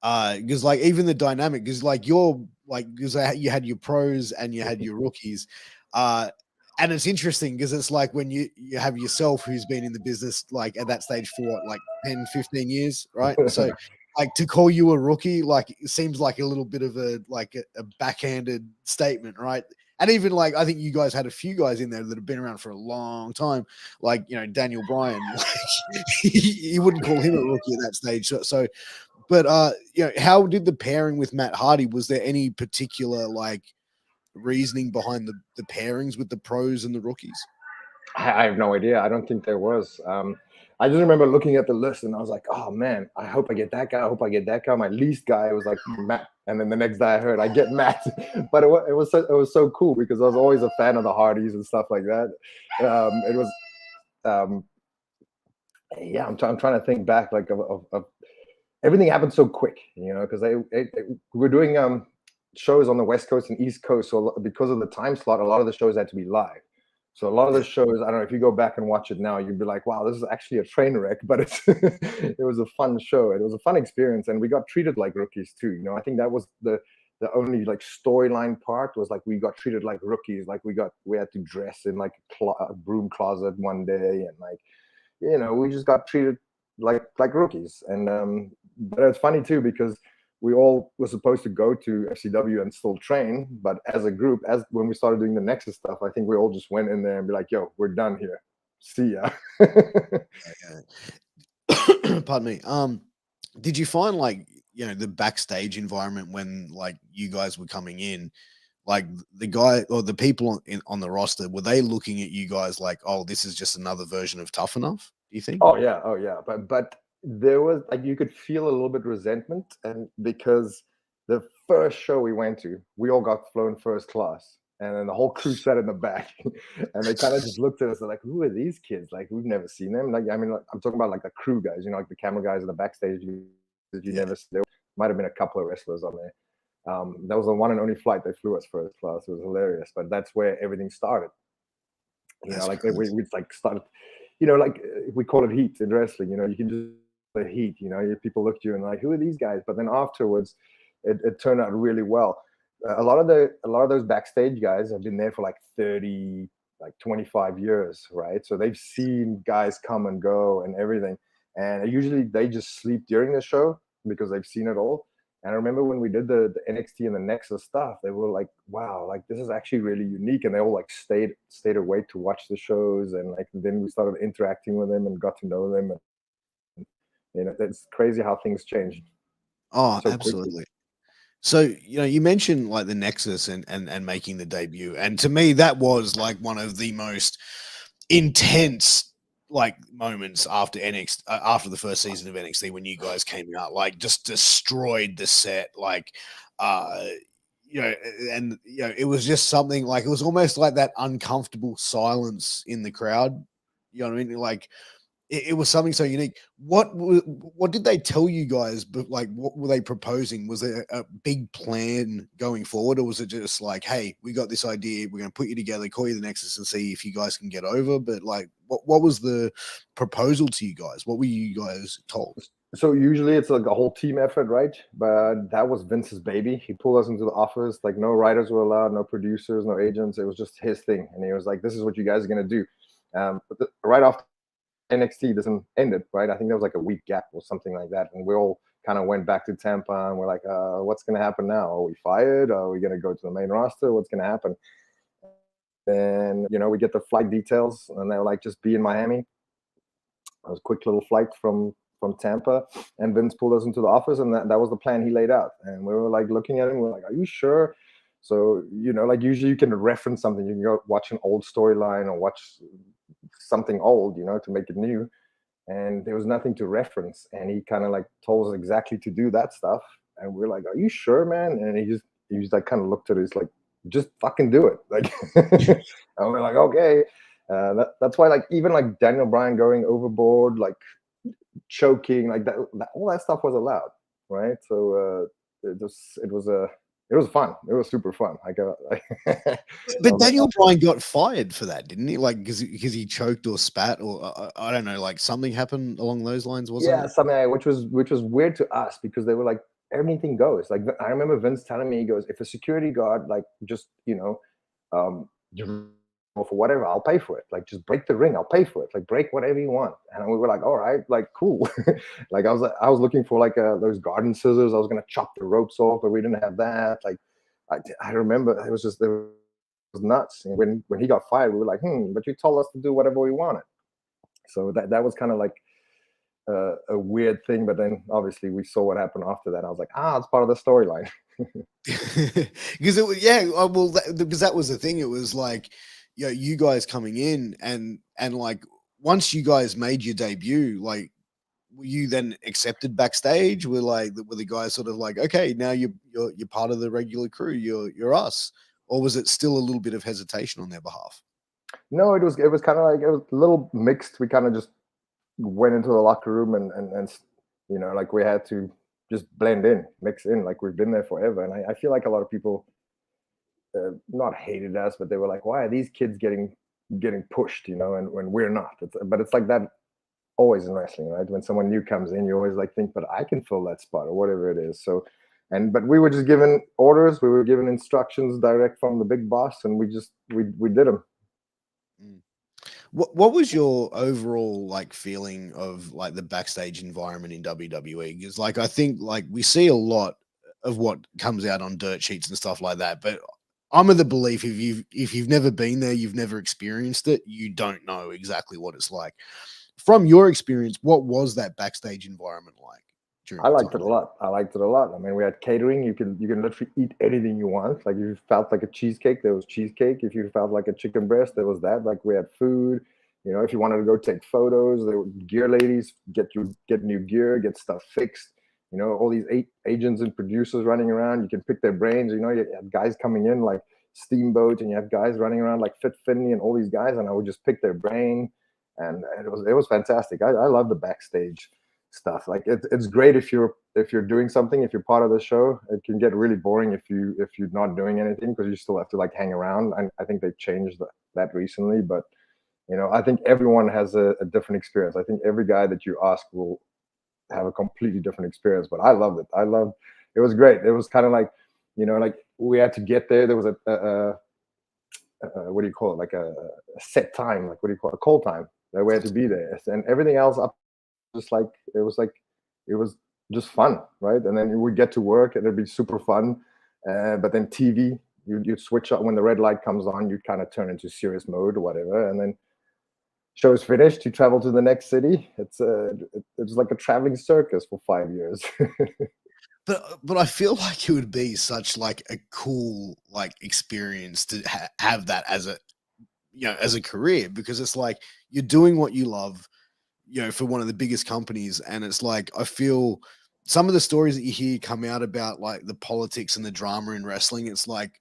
because like even the dynamic is like you had your pros and you had your rookies, and it's interesting because it's like when you have yourself who's been in the business like at that stage for what, like 10, 15 years, right? So like to call you a rookie, like it seems like a little bit of a backhanded statement, right? And even like I think you guys had a few guys in there that have been around for a long time, like Daniel Bryan. Like, you wouldn't call him a rookie at that stage. So but how did the pairing with Matt Hardy? Was there any particular like reasoning behind the pairings with the pros and the rookies? I have no idea. I don't think there was. I just remember looking at the list and I was like, oh man, I hope I get that guy. I hope I get that guy. My least guy was like Matt. And then the next day I heard I get Matt. But it was so cool because I was always a fan of the Hardys and stuff like that. It was, yeah, I'm trying to think back like of everything happened so quick, because we're doing shows on the West Coast and East Coast. So because of the time slot, a lot of the shows had to be live. So a lot of the shows, I don't know, if you go back and watch it now, you'd be like, wow, this is actually a train wreck, but it was a fun show. It was a fun experience. And we got treated like rookies too. I think that was the only like storyline part was like, we got treated like rookies. Like we had to dress in like a broom closet one day. And like, we just got treated like rookies. And, but it's funny too, because we all were supposed to go to FCW and still train, but as a group, when we started doing the Nexus stuff, I think we all just went in there and be like, yo, we're done here. See ya. Pardon me. Did you find like, the backstage environment when like you guys were coming in, like the guy or the people on the roster, were they looking at you guys like, oh, this is just another version of Tough Enough? Do you think? Oh yeah. But there was like, you could feel a little bit resentment, and because the first show we went to, we all got flown first class, and then the whole crew sat in the back, and they kind of just looked at us and like, who are these kids? Like, we've never seen them. Like, I mean, like, I'm talking about like the crew guys, like the camera guys in the backstage. Never. There might have been a couple of wrestlers on there. That was the one and only flight they flew us first class. It was hilarious, but that's where everything started. Like we'd like started. Like we call it heat in wrestling. You can just the heat. People look at you and like, who are these guys? But then afterwards, it turned out really well. A lot of those backstage guys have been there for like 30, like 25 years, right? So they've seen guys come and go and everything. And usually they just sleep during the show because they've seen it all. And I remember when we did the NXT and the Nexus stuff, they were like, wow, like this is actually really unique. And they all like stayed awake to watch the shows. And like then we started interacting with them and got to know them. And it's crazy how things changed Oh, so quickly. absolutely. So, you mentioned like the Nexus and making the debut. And to me, that was like one of the most intense like moments after NXT, after the first season of NXT, when you guys came out, like just destroyed the set. Like, uh, and it was just something like, it was almost like that uncomfortable silence in the crowd. You know what I mean? Like, it was something so unique. What did they tell you guys? But like, what were they proposing? Was there a big plan going forward, or was it just like, hey, we got this idea, we're going to put you together, call you the Nexus, and see if you guys can get over? But like, what was the proposal to you guys? What were you guys told? So usually it's like a whole team effort, right? But that was Vince's baby. He pulled us into the office. Like no writers were allowed, no producers, no agents. It was just his thing, and he was like, "This is what you guys are gonna do." Right after NXT doesn't ended, right? I think there was like a week gap or something like that, and we all kind of went back to Tampa, and we're like, "What's gonna happen now? Are we fired? Are we gonna go to the main roster? What's gonna happen?" Then we get the flight details, and they were like, "Just be in Miami." It was a quick little flight from Tampa, and Vince pulled us into the office, and that was the plan he laid out. And we were like looking at him, we're like, "Are you sure?" So like usually you can reference something, you can go watch an old storyline or watch something old, to make it new. And there was nothing to reference, and he kind of like told us exactly to do that stuff, and we're like, "Are you sure, man?" And he just like kind of looked at us like, "Just fucking do it," like. And we're like, "Okay." That's why, like, even like Daniel Bryan going overboard, like choking, like that all that stuff was allowed, right? So it was fun. It was super fun. I But was Daniel Bryan got fired for that, didn't he? Like, because he choked or spat, or I don't know, like something happened along those lines, wasn't yeah, it? something which was weird to us because they were like, anything goes. Like I remember Vince telling me, he goes, "If a security guard like just for whatever, I'll pay for it. Like just break the ring, I'll pay for it. Like break whatever you want." And we were like, "All right, like cool." Like I was looking for like those garden scissors. I was gonna chop the ropes off, but we didn't have that. Like I remember it was nuts. And when he got fired, we were like, but you told us to do whatever we wanted. So that was kind of like a weird thing. But then obviously we saw what happened after that. I was like, it's part of the storyline. Because it was, yeah, well, because that was the thing. It was like, you guys coming in, and like, once you guys made your debut, like, were you then accepted backstage? Were the guys sort of like, okay, now you're part of the regular crew, you're us, or was it still a little bit of hesitation on their behalf? No, it was kind of like, it was a little mixed. We kind of just went into the locker room and like we had to just blend in, mix in, like we've been there forever. And I feel like a lot of people not hated us, but they were like, "Why are these kids getting pushed?" And when we're not. But it's like that always in wrestling, right? When someone new comes in, you always like think, "But I can fill that spot," or whatever it is. So, but we were just given orders, we were given instructions direct from the big boss, and we did them. Mm. What was your overall like feeling of like the backstage environment in WWE? Because like, I think like we see a lot of what comes out on dirt sheets and stuff like that, but I'm of the belief, if you've never been there, you've never experienced it, you don't know exactly what it's like. From your experience, what was that backstage environment like during I the liked it time? a lot. I liked it a lot. I mean, we had catering. You can literally eat anything you want. Like if you felt like a cheesecake, there was cheesecake. If you felt like a chicken breast, there was that. Like we had food. If you wanted to go take photos, there were gear ladies get new gear, get stuff fixed. All these agents and producers running around. You can pick their brains. You have guys coming in like Steamboat, and you have guys running around like Fit Finley and all these guys, and I would just pick their brain, and it was fantastic. I love the backstage stuff. Like it's great if you're doing something, if you're part of the show. It can get really boring if you're not doing anything, because you still have to like hang around. I think they've changed that recently, but I think everyone has a different experience. I think every guy that you ask will have a completely different experience, but I loved it. It was great. It was kind of like like we had to get there. There was what do you call it, like a set time, like what do you call it, a call time that we had to be there, and everything else up, just like it was just fun, right? And then you would get to work and it'd be super fun, but then TV, you'd switch up when the red light comes on, you'd kind of turn into serious mode or whatever, and then show's finished, you travel to the next city. It's like a traveling circus for 5 years. But I feel like it would be such like a cool like experience to have that as a, you know, as a career, because it's like you're doing what you love, you know, for one of the biggest companies, and it's like I feel some of the stories that you hear come out about like the politics and the drama in wrestling, it's like,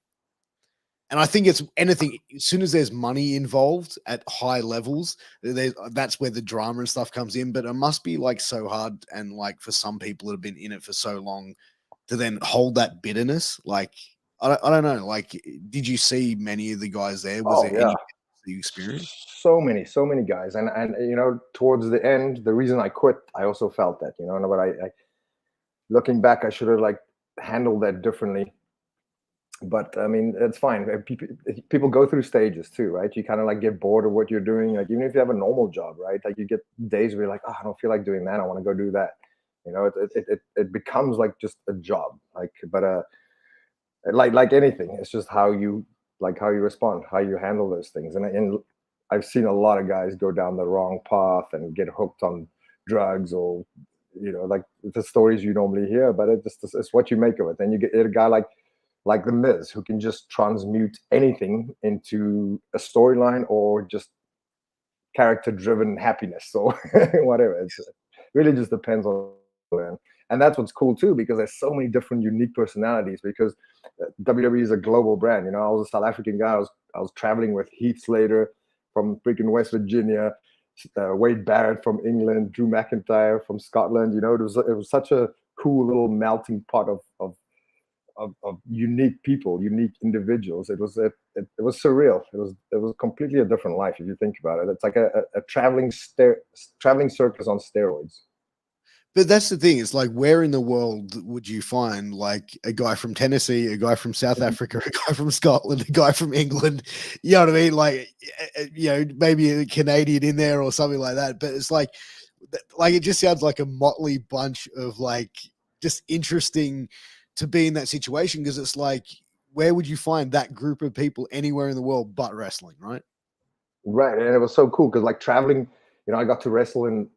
and I think it's anything as soon as there's money involved at high levels, that's where the drama and stuff comes in. But it must be like so hard, and like for some people that have been in it for so long to then hold that bitterness. Like I don't know. Like, did you see many of the guys there? Was Oh there yeah, any you experienced? so many guys, and you know, towards the end, the reason I quit, I also felt that, you know, but I looking back, I should have like handled that differently. But I mean, it's fine. People go through stages too, right? You kind of like get bored of what you're doing. Like even if you have a normal job, right? Like you get days where you're like, oh, I don't feel like doing that. I want to go do that. You know, it becomes like just a job. Like, but like anything, it's just how you respond, how you handle those things. And I've seen a lot of guys go down the wrong path and get hooked on drugs, or you know, like the stories you normally hear. But it's what you make of it. Then you get a guy like the Miz, who can just transmute anything into a storyline or just character-driven happiness or whatever. It really just depends on man. And that's what's cool too, because there's so many different unique personalities. Because WWE is a global brand. You know, I was a South African guy. I was traveling with Heath Slater from freaking West Virginia, Wade Barrett from England, Drew McIntyre from Scotland. You know, it was such a cool little melting pot of unique people, unique individuals. It was surreal. It was completely a different life if you think about it. It's like a traveling circus on steroids. But that's the thing. It's like, where in the world would you find like a guy from Tennessee, a guy from South Africa, a guy from Scotland, a guy from England? You know what I mean? Like, you know, maybe a Canadian in there or something like that. But it's like it just sounds like a motley bunch of like just interesting to be in that situation, because it's like, where would you find that group of people anywhere in the world but wrestling, right? Right, and it was so cool because like traveling, you know, I got to wrestle in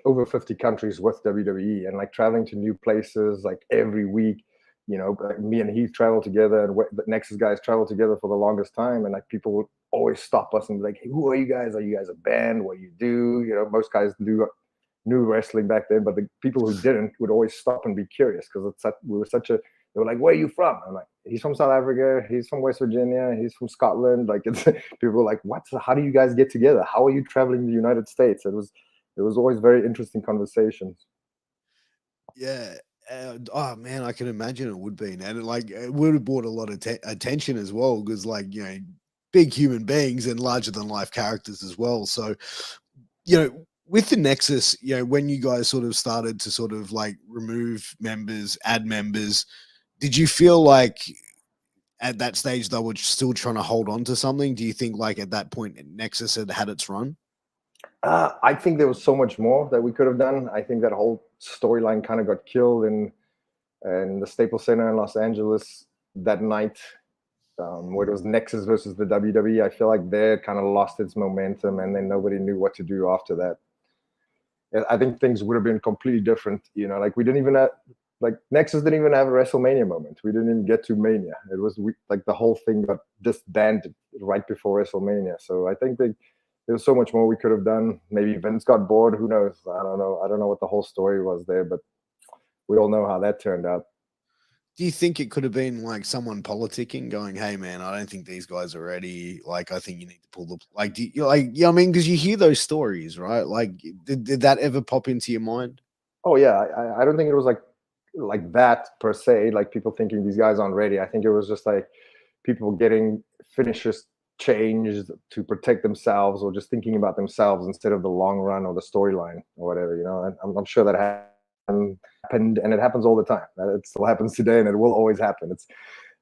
over 50 countries with WWE, and like traveling to new places like every week. You know, like me and Heath travel together, and the Nexus guys travel together for the longest time. And like people would always stop us and be like, "Hey, who are you guys? Are you guys a band? What do you do?" You know, most guys knew wrestling back then, but the people who didn't would always stop and be curious because we were such a. They were like, "Where are you from?" I'm like, "He's from South Africa. He's from West Virginia. He's from Scotland." Like, it's people were like, "What? How do you guys get together? How are you traveling to the United States?" It was always very interesting conversations. Yeah. Oh man, I can imagine it would be, and it would have brought a lot of attention as well, because like, you know, big human beings and larger than life characters as well. So, you know, with the Nexus, you know, when you guys sort of started to sort of like remove members, add members, did you feel like at that stage they were still trying to hold on to something? Do you think like at that point Nexus had had its run? I think there was so much more that we could have done. I think that whole storyline kind of got killed in the Staples Center in Los Angeles that night, where it was Nexus versus the WWE. I feel like they kind of lost its momentum, and then nobody knew what to do after that. I think things would have been completely different. You know, like we didn't even have, like Nexus didn't even have a WrestleMania moment. We didn't even get to Mania. It was like the whole thing got disbanded right before WrestleMania. So I think there was so much more we could have done. Maybe Vince got bored. Who knows? I don't know. I don't know what the whole story was there, but we all know how that turned out. Do you think it could have been like someone politicking, going, "Hey, man, I don't think these guys are ready. Like, I think you need to pull the like." Do you like? Yeah, I mean, because you hear those stories, right? Like, did that ever pop into your mind? Oh yeah, I don't think it was like that per se. Like people thinking these guys aren't ready. I think it was just like people getting finishers changed to protect themselves, or just thinking about themselves instead of the long run or the storyline or whatever. You know, and I'm sure that happened, and it happens all the time. It still happens today, and it will always happen.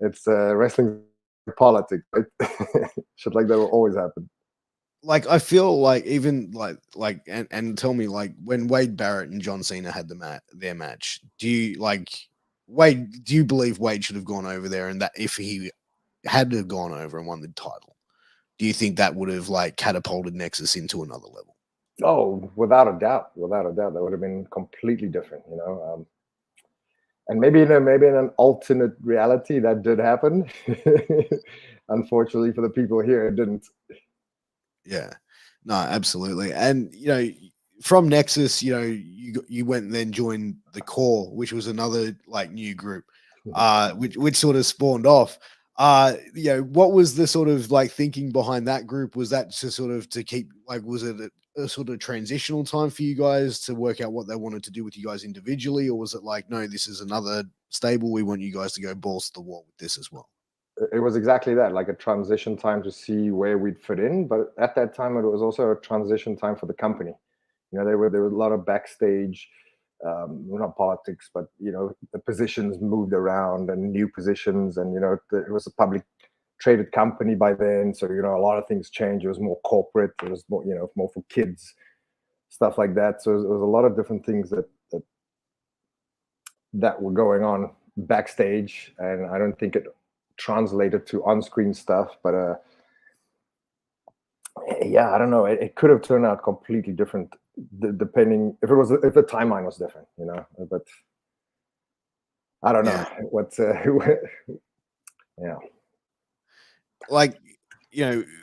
It's wrestling politics, right? Shit like that will always happen. Like, I feel like even and tell me, like, when Wade Barrett and John Cena had their match, do you believe Wade should have gone over there, and that if he had to have gone over and won the title, do you think that would have like catapulted Nexus into another level? Oh, without a doubt, that would have been completely different, and maybe in an alternate reality that did happen. Unfortunately for the people here, it didn't. Yeah, no, absolutely. And from Nexus, you went and then joined the Core, which was another like new group, which sort of spawned off. What was the sort of like thinking behind that group? Was that to keep, like, was it a sort of transitional time for you guys to work out what they wanted to do with you guys individually, or was it like, no, this is another stable, we want you guys to go balls to the wall with this as well? It was exactly that, like a transition time to see where we'd fit in. But at that time, it was also a transition time for the company. There were a lot of backstage, not politics, but the positions moved around and new positions, and it was a public traded company by then, so a lot of things changed. It was more corporate. It was more more for kids, stuff like that. So it was a lot of different things that were going on backstage, and I don't think it translated to on-screen stuff. But yeah, I don't know. It could have turned out completely different, depending if the timeline was different, But I don't know what's yeah. Like,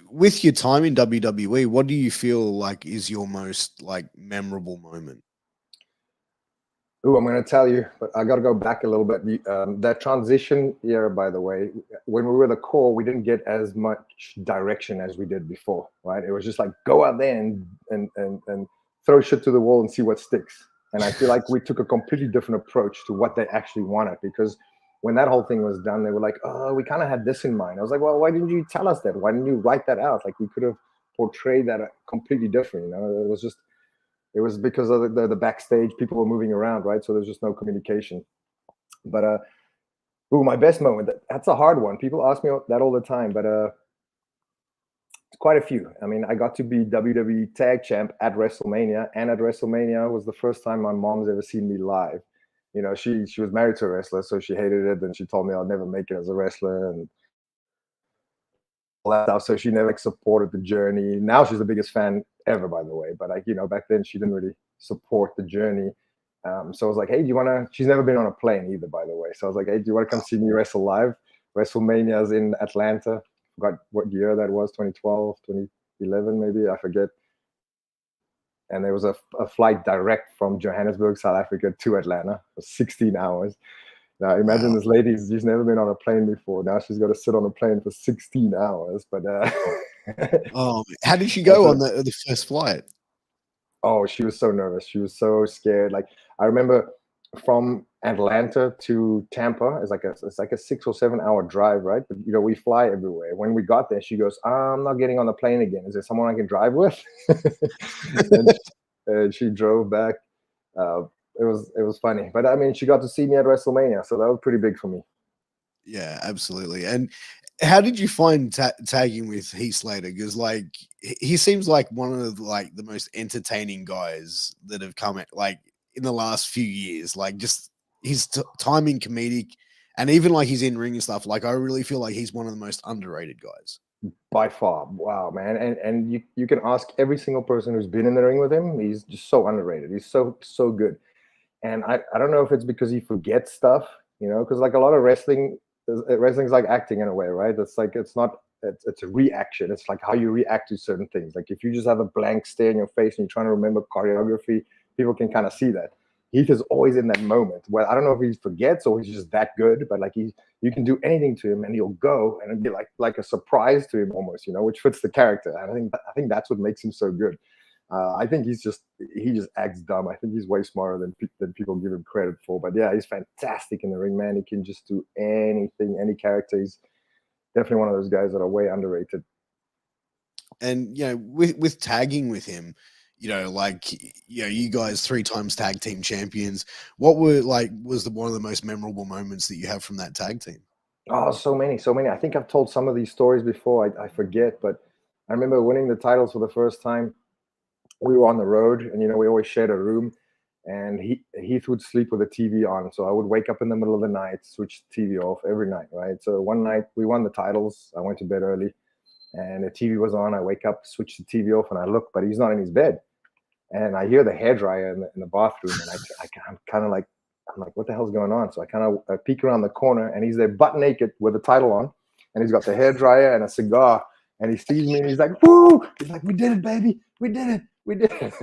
with your time in WWE, what do you feel like is your most like memorable moment? Oh, I'm going to tell you, but I got to go back a little bit. That transition year, by the way, when we were the Core, we didn't get as much direction as we did before, right? It was just like, go out there and throw shit to the wall and see what sticks. And I feel like we took a completely different approach to what they actually wanted, because when that whole thing was done, they were like, oh, we kind of had this in mind. I was like, well, why didn't you tell us that? Why didn't you write that out? Like, we could have portrayed that completely different, It was because of the backstage, people were moving around, right? So there's just no communication. But my best moment, that's a hard one. People ask me that all the time, but it's quite a few. I mean, I got to be WWE Tag Champ at WrestleMania, and at WrestleMania was the first time my mom's ever seen me live. She was married to a wrestler, so she hated it, and she told me I'll never make it as a wrestler and all that stuff. So she never supported the journey. Now she's the biggest fan ever, by the way. But back then she didn't really support the journey. So I was like, hey, do you want to? She's never been on a plane either, by the way. So I was like, hey, do you want to come see me wrestle live? WrestleMania's in Atlanta. Forgot what year that was, 2012, 2011, maybe, I forget. And there was a flight direct from Johannesburg, South Africa to Atlanta for 16 hours. Now imagine This lady, she's never been on a plane before. Now she's got to sit on a plane for 16 hours. But how did she go on the first flight? Oh, she was so nervous. She was so scared. Like, I remember from Atlanta to Tampa, it's like a 6 or 7 hour drive, right? But we fly everywhere. When we got there, she goes, I'm not getting on the plane again. Is there someone I can drive with? and she drove back. It was funny. But I mean, she got to see me at WrestleMania, so that was pretty big for me. Yeah, absolutely. And how did you find tagging with Heath Slater? Because like he seems like one of the most entertaining guys that have come at, like, in the last few years. Like, just his timing, comedic, and even like his in ring and stuff. Like, I really feel like he's one of the most underrated guys by far. Wow, man. And you can ask every single person who's been in the ring with him. He's just so underrated. He's so good. And I don't know if it's because he forgets stuff, because like a lot of wrestling's like acting in a way, right? It's like it's a reaction. It's like how you react to certain things. Like if you just have a blank stare in your face and you're trying to remember choreography, people can kind of see that. Heath is always in that moment. Well, I don't know if he forgets or he's just that good, but like you can do anything to him and he'll go, and it'll be like a surprise to him almost, which fits the character. And I think that's what makes him so good. I think he just acts dumb. I think he's way smarter than people give him credit for. But yeah, he's fantastic in the ring, man. He can just do anything, any character. He's definitely one of those guys that are way underrated. And with tagging with him, you guys 3 times tag team champions. What was one of the most memorable moments that you have from that tag team? Oh, so many, so many. I think I've told some of these stories before. I forget, but I remember winning the titles for the first time. We were on the road, and we always shared a room. And Heath would sleep with the TV on, so I would wake up in the middle of the night, switch the TV off every night, right? So one night we won the titles. I went to bed early, and the TV was on. I wake up, switch the TV off, and I look, but he's not in his bed. And I hear the hairdryer in the bathroom, and I'm kind of like, what the hell's going on? So I kind of peek around the corner, and he's there butt naked with the title on, and he's got the hairdryer and a cigar, and he sees me, and he's like, "Woo!" He's like, "We did it, baby! We did it! We did it!"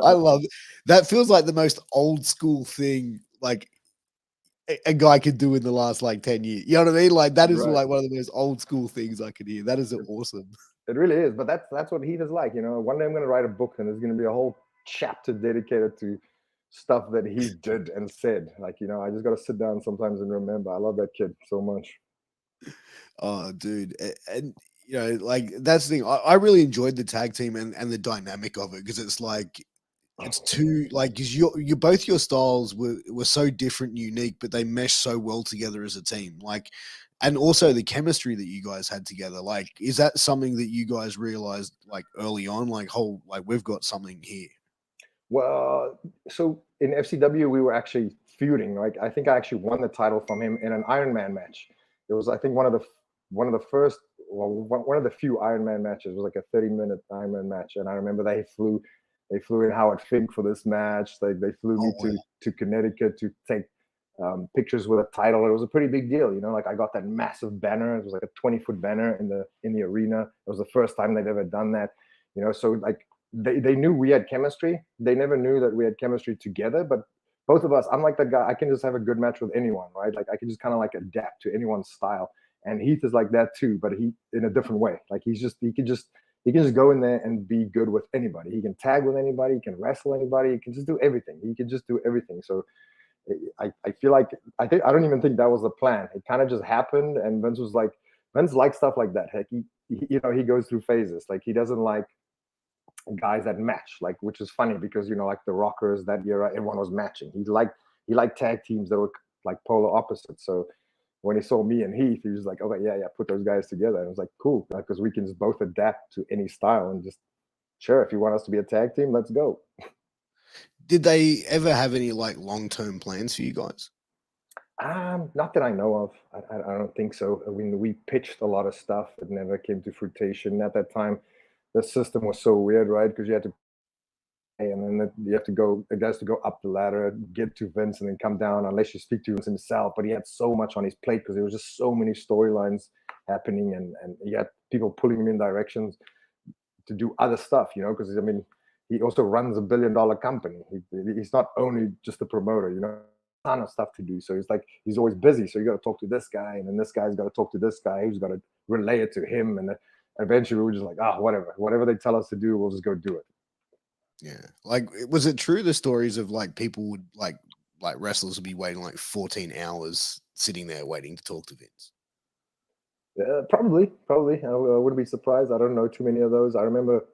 I love it. That. Feels like the most old school thing, like a guy could do in the last like 10 years. You know what I mean? Like that is Right. like one of the most old school things I could hear. That is awesome. It really is, but that's what Heath is like. One day I'm going to write a book, and there's going to be a whole chapter dedicated to stuff that he did and said. Like, I just got to sit down sometimes and remember. I love that kid so much. Oh, dude. And like that's the thing. I really enjoyed the tag team and the dynamic of it, because it's like it's too like, because you both your styles were so different and unique, but they mesh so well together as a team. Like, and also the chemistry that you guys had together. Like, is that something that you guys realized like early on? Like, like we've got something here. Well, so in FCW, we were actually feuding. Like, I think I actually won the title from him in an Iron Man match. It was, I think, one of the first, well, one of the few Iron Man matches. It was like a 30-minute Iron Man match, and I remember they flew in Howard Fink for this match. They flew me Oh, to Connecticut to take pictures with a title. It was a pretty big deal, Like, I got that massive banner. It was like a 20-foot banner in the arena. It was the first time they'd ever done that. So like they knew we had chemistry. They never knew that we had chemistry together, but both of us, I'm like that guy. I can just have a good match with anyone, right? Like, I can just kind of like adapt to anyone's style. And Heath is like that too, but he in a different way. Like, he can just go in there and be good with anybody. He can tag with anybody. He can wrestle anybody. He can just do everything. He can just do everything. So I feel like I don't even think that was the plan. It kind of just happened, and Vince likes stuff like that. Heck, he goes through phases. Like, he doesn't like guys that match, like, which is funny because like the Rockers that era, everyone was matching. He liked tag teams that were like polar opposites. So when he saw me and Heath, he was like, "Okay, yeah, put those guys together." And it was like, cool, because we can just both adapt to any style and just sure, if you want us to be a tag team, let's go. did they ever have any like long-term plans for you guys? Not that I know of. I don't think so. I mean, we pitched a lot of stuff. It never came to fruition. At that time, the system was so weird, right? Because you had to pay, and then you have to go. It has to go up the ladder, get to Vince, and then come down. Unless you speak to Vince himself, but he had so much on his plate because there was just so many storylines happening, and he had people pulling him in directions to do other stuff. Because I mean, he also runs a $1 billion company. He's not only just a promoter. Ton of stuff to do. So it's like he's always busy. So you got to talk to this guy, and then this guy's got to talk to this guy who's got to relay it to him. And then eventually we're just like, whatever they tell us to do, we'll just go do it. Yeah. Like, was it true the stories of like people would like wrestlers would be waiting like 14 hours sitting there waiting to talk to Vince? Probably. I wouldn't be surprised. I don't know too many of those. I remember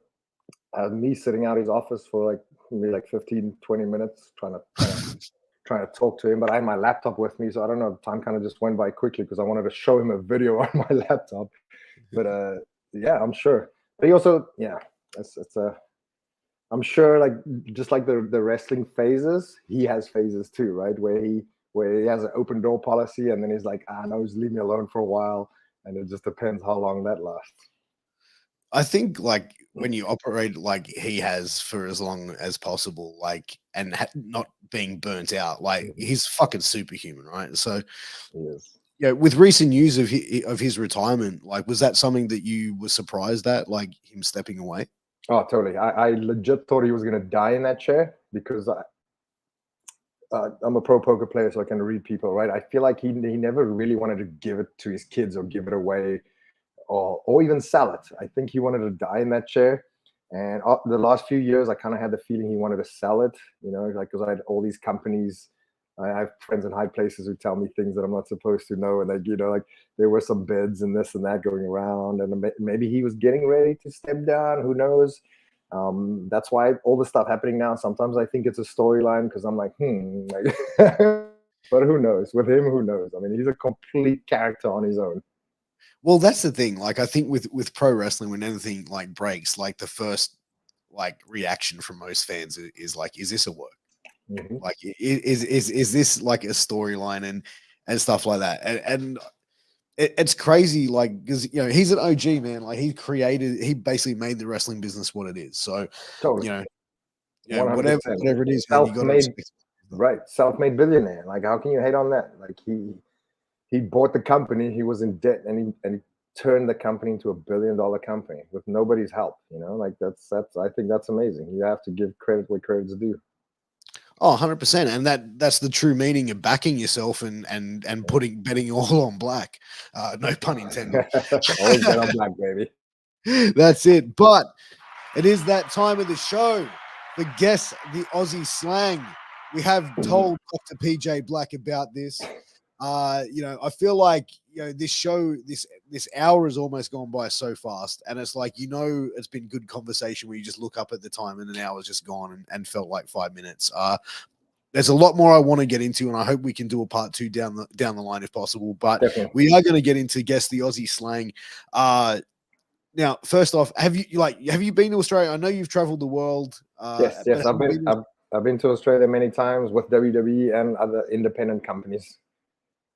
me sitting out his office for like maybe like 15, 20 minutes trying to talk to him, but I had my laptop with me, so I don't know. Time kind of just went by quickly because I wanted to show him a video on my laptop. But yeah, I'm sure. But he also, yeah, it's a. I'm sure, like just like the wrestling phases, he has phases too, right? Where he has an open door policy, and then he's like, no, just leave me alone for a while, and it just depends how long that lasts. I think like when you operate like he has for as long as possible, like and not being burnt out, like Mhm. he's fucking superhuman, right? So He is. yeah, with recent news of his retirement, like was that something that you were surprised at, like him stepping away? Oh, totally. I legit thought he was gonna die in that chair because I'm a pro poker player, so I can read people, right? I feel like he never really wanted to give it to his kids or give it away or even sell it. I think he wanted to die in that chair. And the last few years, I kind of had the feeling he wanted to sell it, like because I had all these companies. I have friends in high places who tell me things that I'm not supposed to know, and like there were some bids and this and that going around, and maybe he was getting ready to step down. Who knows? That's why all the stuff happening now. Sometimes I think it's a storyline because I'm like, But who knows? With him, who knows? I mean, he's a complete character on his own. Well, that's the thing. Like, I think with pro wrestling, when anything like breaks, like the first like reaction from most fans is like, is this a work? Mm-hmm. Like, is this like a storyline and stuff like that? And it's crazy, like, because he's an OG, man. Like, he basically made the wrestling business what it is. So Totally. whatever 100%. it is, man, you got to respect it. Right, self-made billionaire. Like, how can you hate on that? Like, he bought the company, he was in debt, and he turned the company into $1 billion company with nobody's help. Like that's I think that's amazing. You have to give credit where credit's due. Oh, 100%. And that's the true meaning of backing yourself and betting all on black. No pun intended. Always bet on black, baby. That's it. But it is that time of the show. The guess the Aussie slang. We have told Dr. PJ Black about this. I feel like this show, this hour has almost gone by so fast, and it's like it's been good conversation where you just look up at the time and an hour's just gone and felt like 5 minutes. There's a lot more I want to get into, and I hope we can do a part 2 down the line if possible. But Definitely. We are going to get into guess the Aussie slang. Now, first off, have you been to Australia? I know you've traveled the world. Yes, I've been to Australia many times with WWE and other independent companies.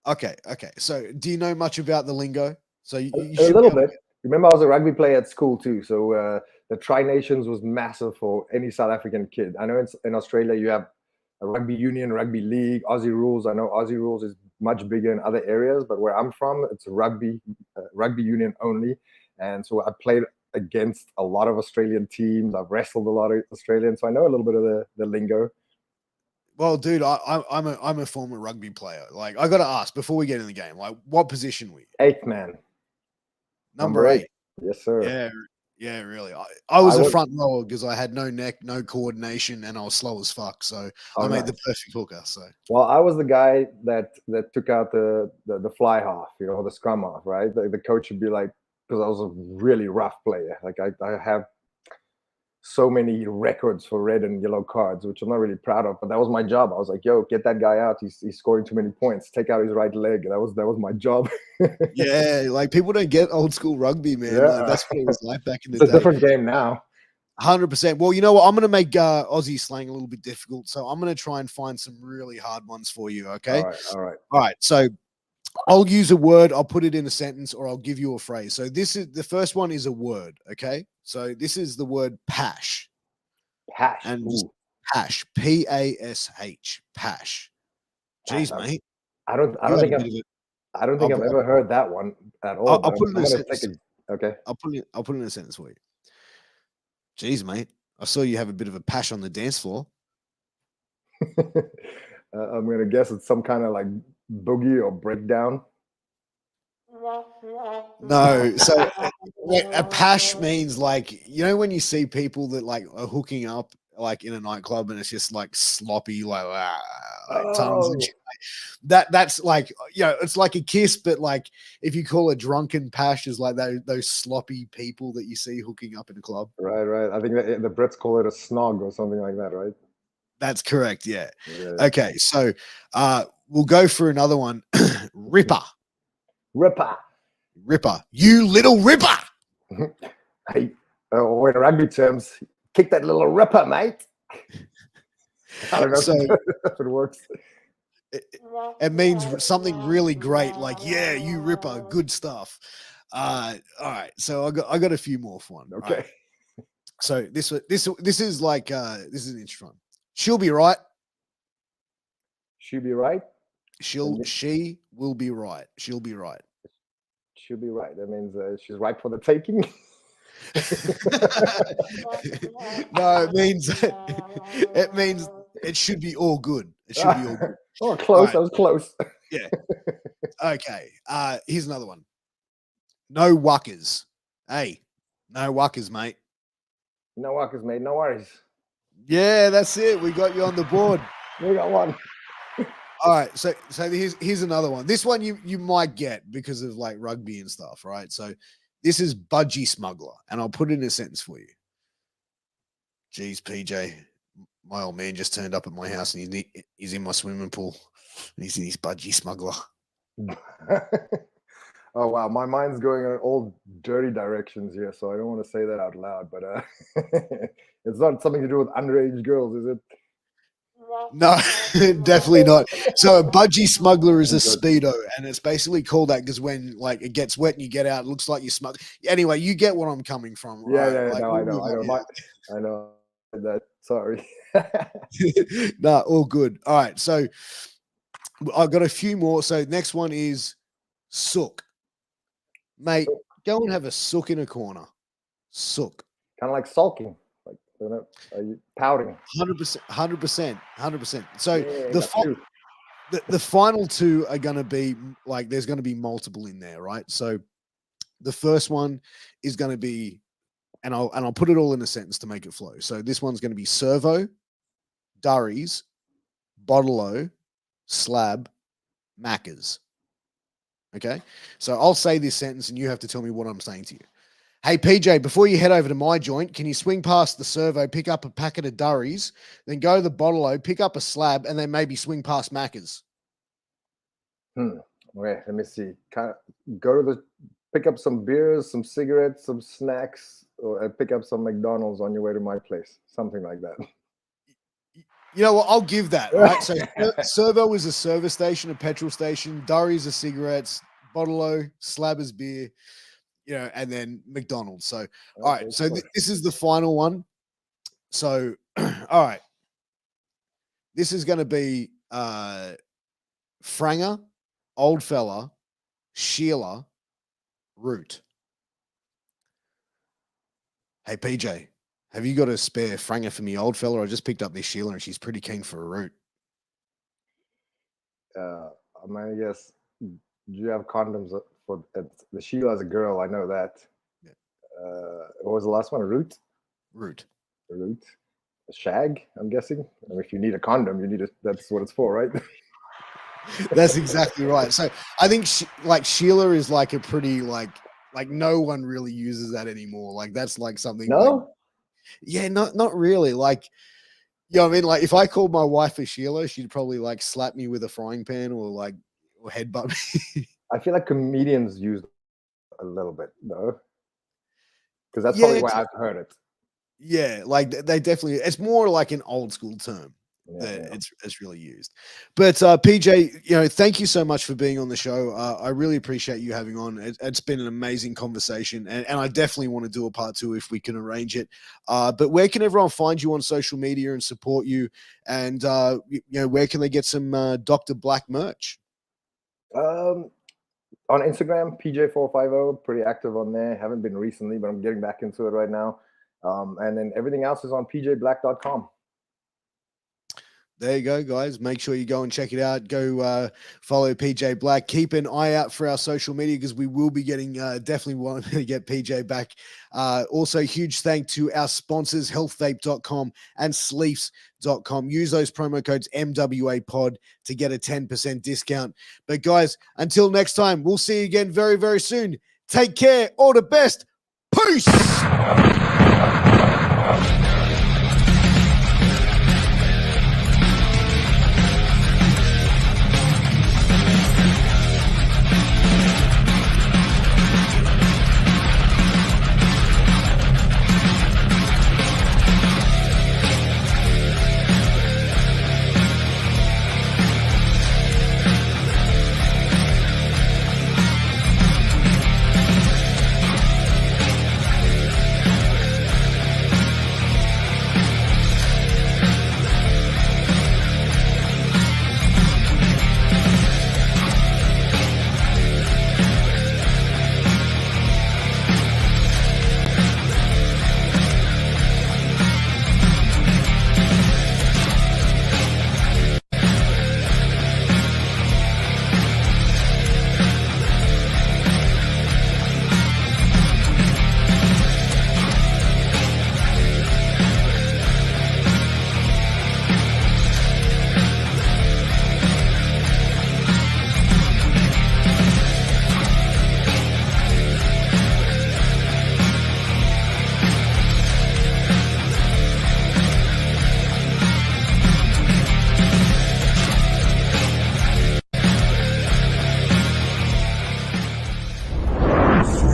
Okay. So, do you know much about the lingo? So you a little bit. Remember, I was a rugby player at school too. So the Tri-Nations was massive for any South African kid. I know in Australia you have a rugby union, rugby league, Aussie rules. I know Aussie rules is much bigger in other areas, but where I'm from, it's rugby union only. And so I played against a lot of Australian teams. I've wrestled a lot of Australians, so I know a little bit of the lingo. Well, dude, I'm a former rugby player. Like, I got to ask before we get in the game, like, what position were you? 8th man. Number 8. Yes, sir. Yeah, really. I was a front rower because I had no neck, no coordination, and I was slow as fuck. So I made the perfect hooker. So I was the guy that took out the fly half, the scrum half, right? The coach would be like, because I was a really rough player. Like I have so many records for red and yellow cards, which I'm not really proud of, but that was my job. I was like, yo, get that guy out. He's scoring too many points. Take out his right leg. That was my job. Yeah, like people don't get old school rugby, man. Yeah. Like, that's what it was like back in the day. It's a different game now. 100%. Well, you know what? I'm going to make Aussie slang a little bit difficult. So I'm going to try and find some really hard ones for you, okay? All right. So I'll use a word, I'll put it in a sentence, or I'll give you a phrase. So the first one is a word, okay? So this is the word pash. Pash. And pash. P-A-S-H. Pash. Jeez, mate. I don't think I've ever heard that one at all. I'll put it in a sentence. Okay. I'll put it in a sentence for you. Jeez, mate. I saw you have a bit of a pash on the dance floor. I'm gonna guess it's some kind of like boogie or breakdown. No, so a pash means like, when you see people that like are hooking up like in a nightclub and it's just like sloppy, like tongues and shit. That's like, it's like a kiss, but like if you call a drunken pash is like those sloppy people that you see hooking up in a club. Right. I think the Brits call it a snog or something like that, right? That's correct. Yeah. Okay. So we'll go for another one. Ripper. You little ripper. Hey, or in rugby terms, kick that little ripper, mate. I don't know if it works. It means something really great, like, yeah, you ripper, good stuff. All right. So I got a few more for one. Okay. Right. So this is like this is an interesting one. She'll be right. She'll be right. She will be right. She'll be right. She'll be right. That means she's right for the taking. No, it means it should be all good. It should be all good. Oh, close. Right. That was close. Yeah. Okay. Here's another one. No wuckers. Hey, no wuckers, mate. No wuckers, mate. No worries. Yeah, that's it. We got you on the board. We got one. All right, so here's another one. This one you might get because of like rugby and stuff, right? So this is budgie smuggler, and I'll put it in a sentence for you. Jeez, PJ, my old man just turned up at my house and he's in my swimming pool. He's in his budgie smuggler. Oh wow, my mind's going in all dirty directions here, so I don't want to say that out loud. But it's not something to do with underage girls, is it? No, definitely not. So a budgie smuggler is a speedo, and it's basically called that because when like it gets wet and you get out, it looks like you smuggle. Anyway, you get what I'm coming from, right? Yeah. Like, No, I know. I know that. Sorry. No, all good. All right, so I've got a few more. So next one is sook, mate. Go and have a sook in a corner. Sook. Kind of like sulking, like are you pouting? 100%, 100%, 100%. So Yeah, the final two are going to be like there's going to be multiple in there, right? So the first one is going to be, and I'll put it all in a sentence to make it flow. So this one's going to be servo, durries, bottle-o, slab, Maccas. Okay. So I'll say this sentence and you have to tell me what I'm saying to you. Hey, PJ, before you head over to my joint, can you swing past the servo, pick up a packet of durries, then go to the bottle-o, pick up a slab, and then maybe swing past Maccas? Wait, let me see. Kind of go to pick up some beers, some cigarettes, some snacks, or pick up some McDonald's on your way to my place. Something like that. You know what? I'll give that. Right. So servo is a service station, a petrol station. Durries are cigarettes. Bottle-o, slab is beer. You know, and then McDonald's. So, all right. So this is the final one. So, all right. This is going to be Franger, Old Fella, Sheila, Root. Hey, PJ, have you got a spare Franger for me, Old Fella? I just picked up this Sheila and she's pretty keen for a Root. I mean, yes. Do you have condoms for the Sheila as a girl? I know that. Yeah. What was the last one? A Root? Root. A Root. A shag, I'm guessing. I mean, if you need a condom, you need that's what it's for, right? That's exactly right. So I think like Sheila is like a pretty like no one really uses that anymore. Like that's like something. No. Like, yeah, not really. Like, you know what I mean? Like if I called my wife a Sheila, she'd probably like slap me with a frying pan or headbutt me. I feel like comedians use a little bit, though, because that's probably why I've heard it. Yeah, like they definitely. It's more like an old school term. It's really used. But PJ, you know, thank you so much for being on the show. I really appreciate you having on. It's been an amazing conversation, and I definitely want to do a part 2 if we can arrange it. But where can everyone find you on social media and support you? And you know, where can they get some Dr. Black merch? On Instagram, PJ450, pretty active on there. Haven't been recently, but I'm getting back into it right now. And then everything else is on pjblack.com. There you go, guys. Make sure you go and check it out. Go follow PJ Black. Keep an eye out for our social media because we will be getting definitely want to get PJ back. Also, huge thank to our sponsors, healthvape.com and sleeps.com. Use those promo codes MWA Pod to get a 10% discount. But guys, until next time, we'll see you again very, very soon. Take care. All the best. Peace.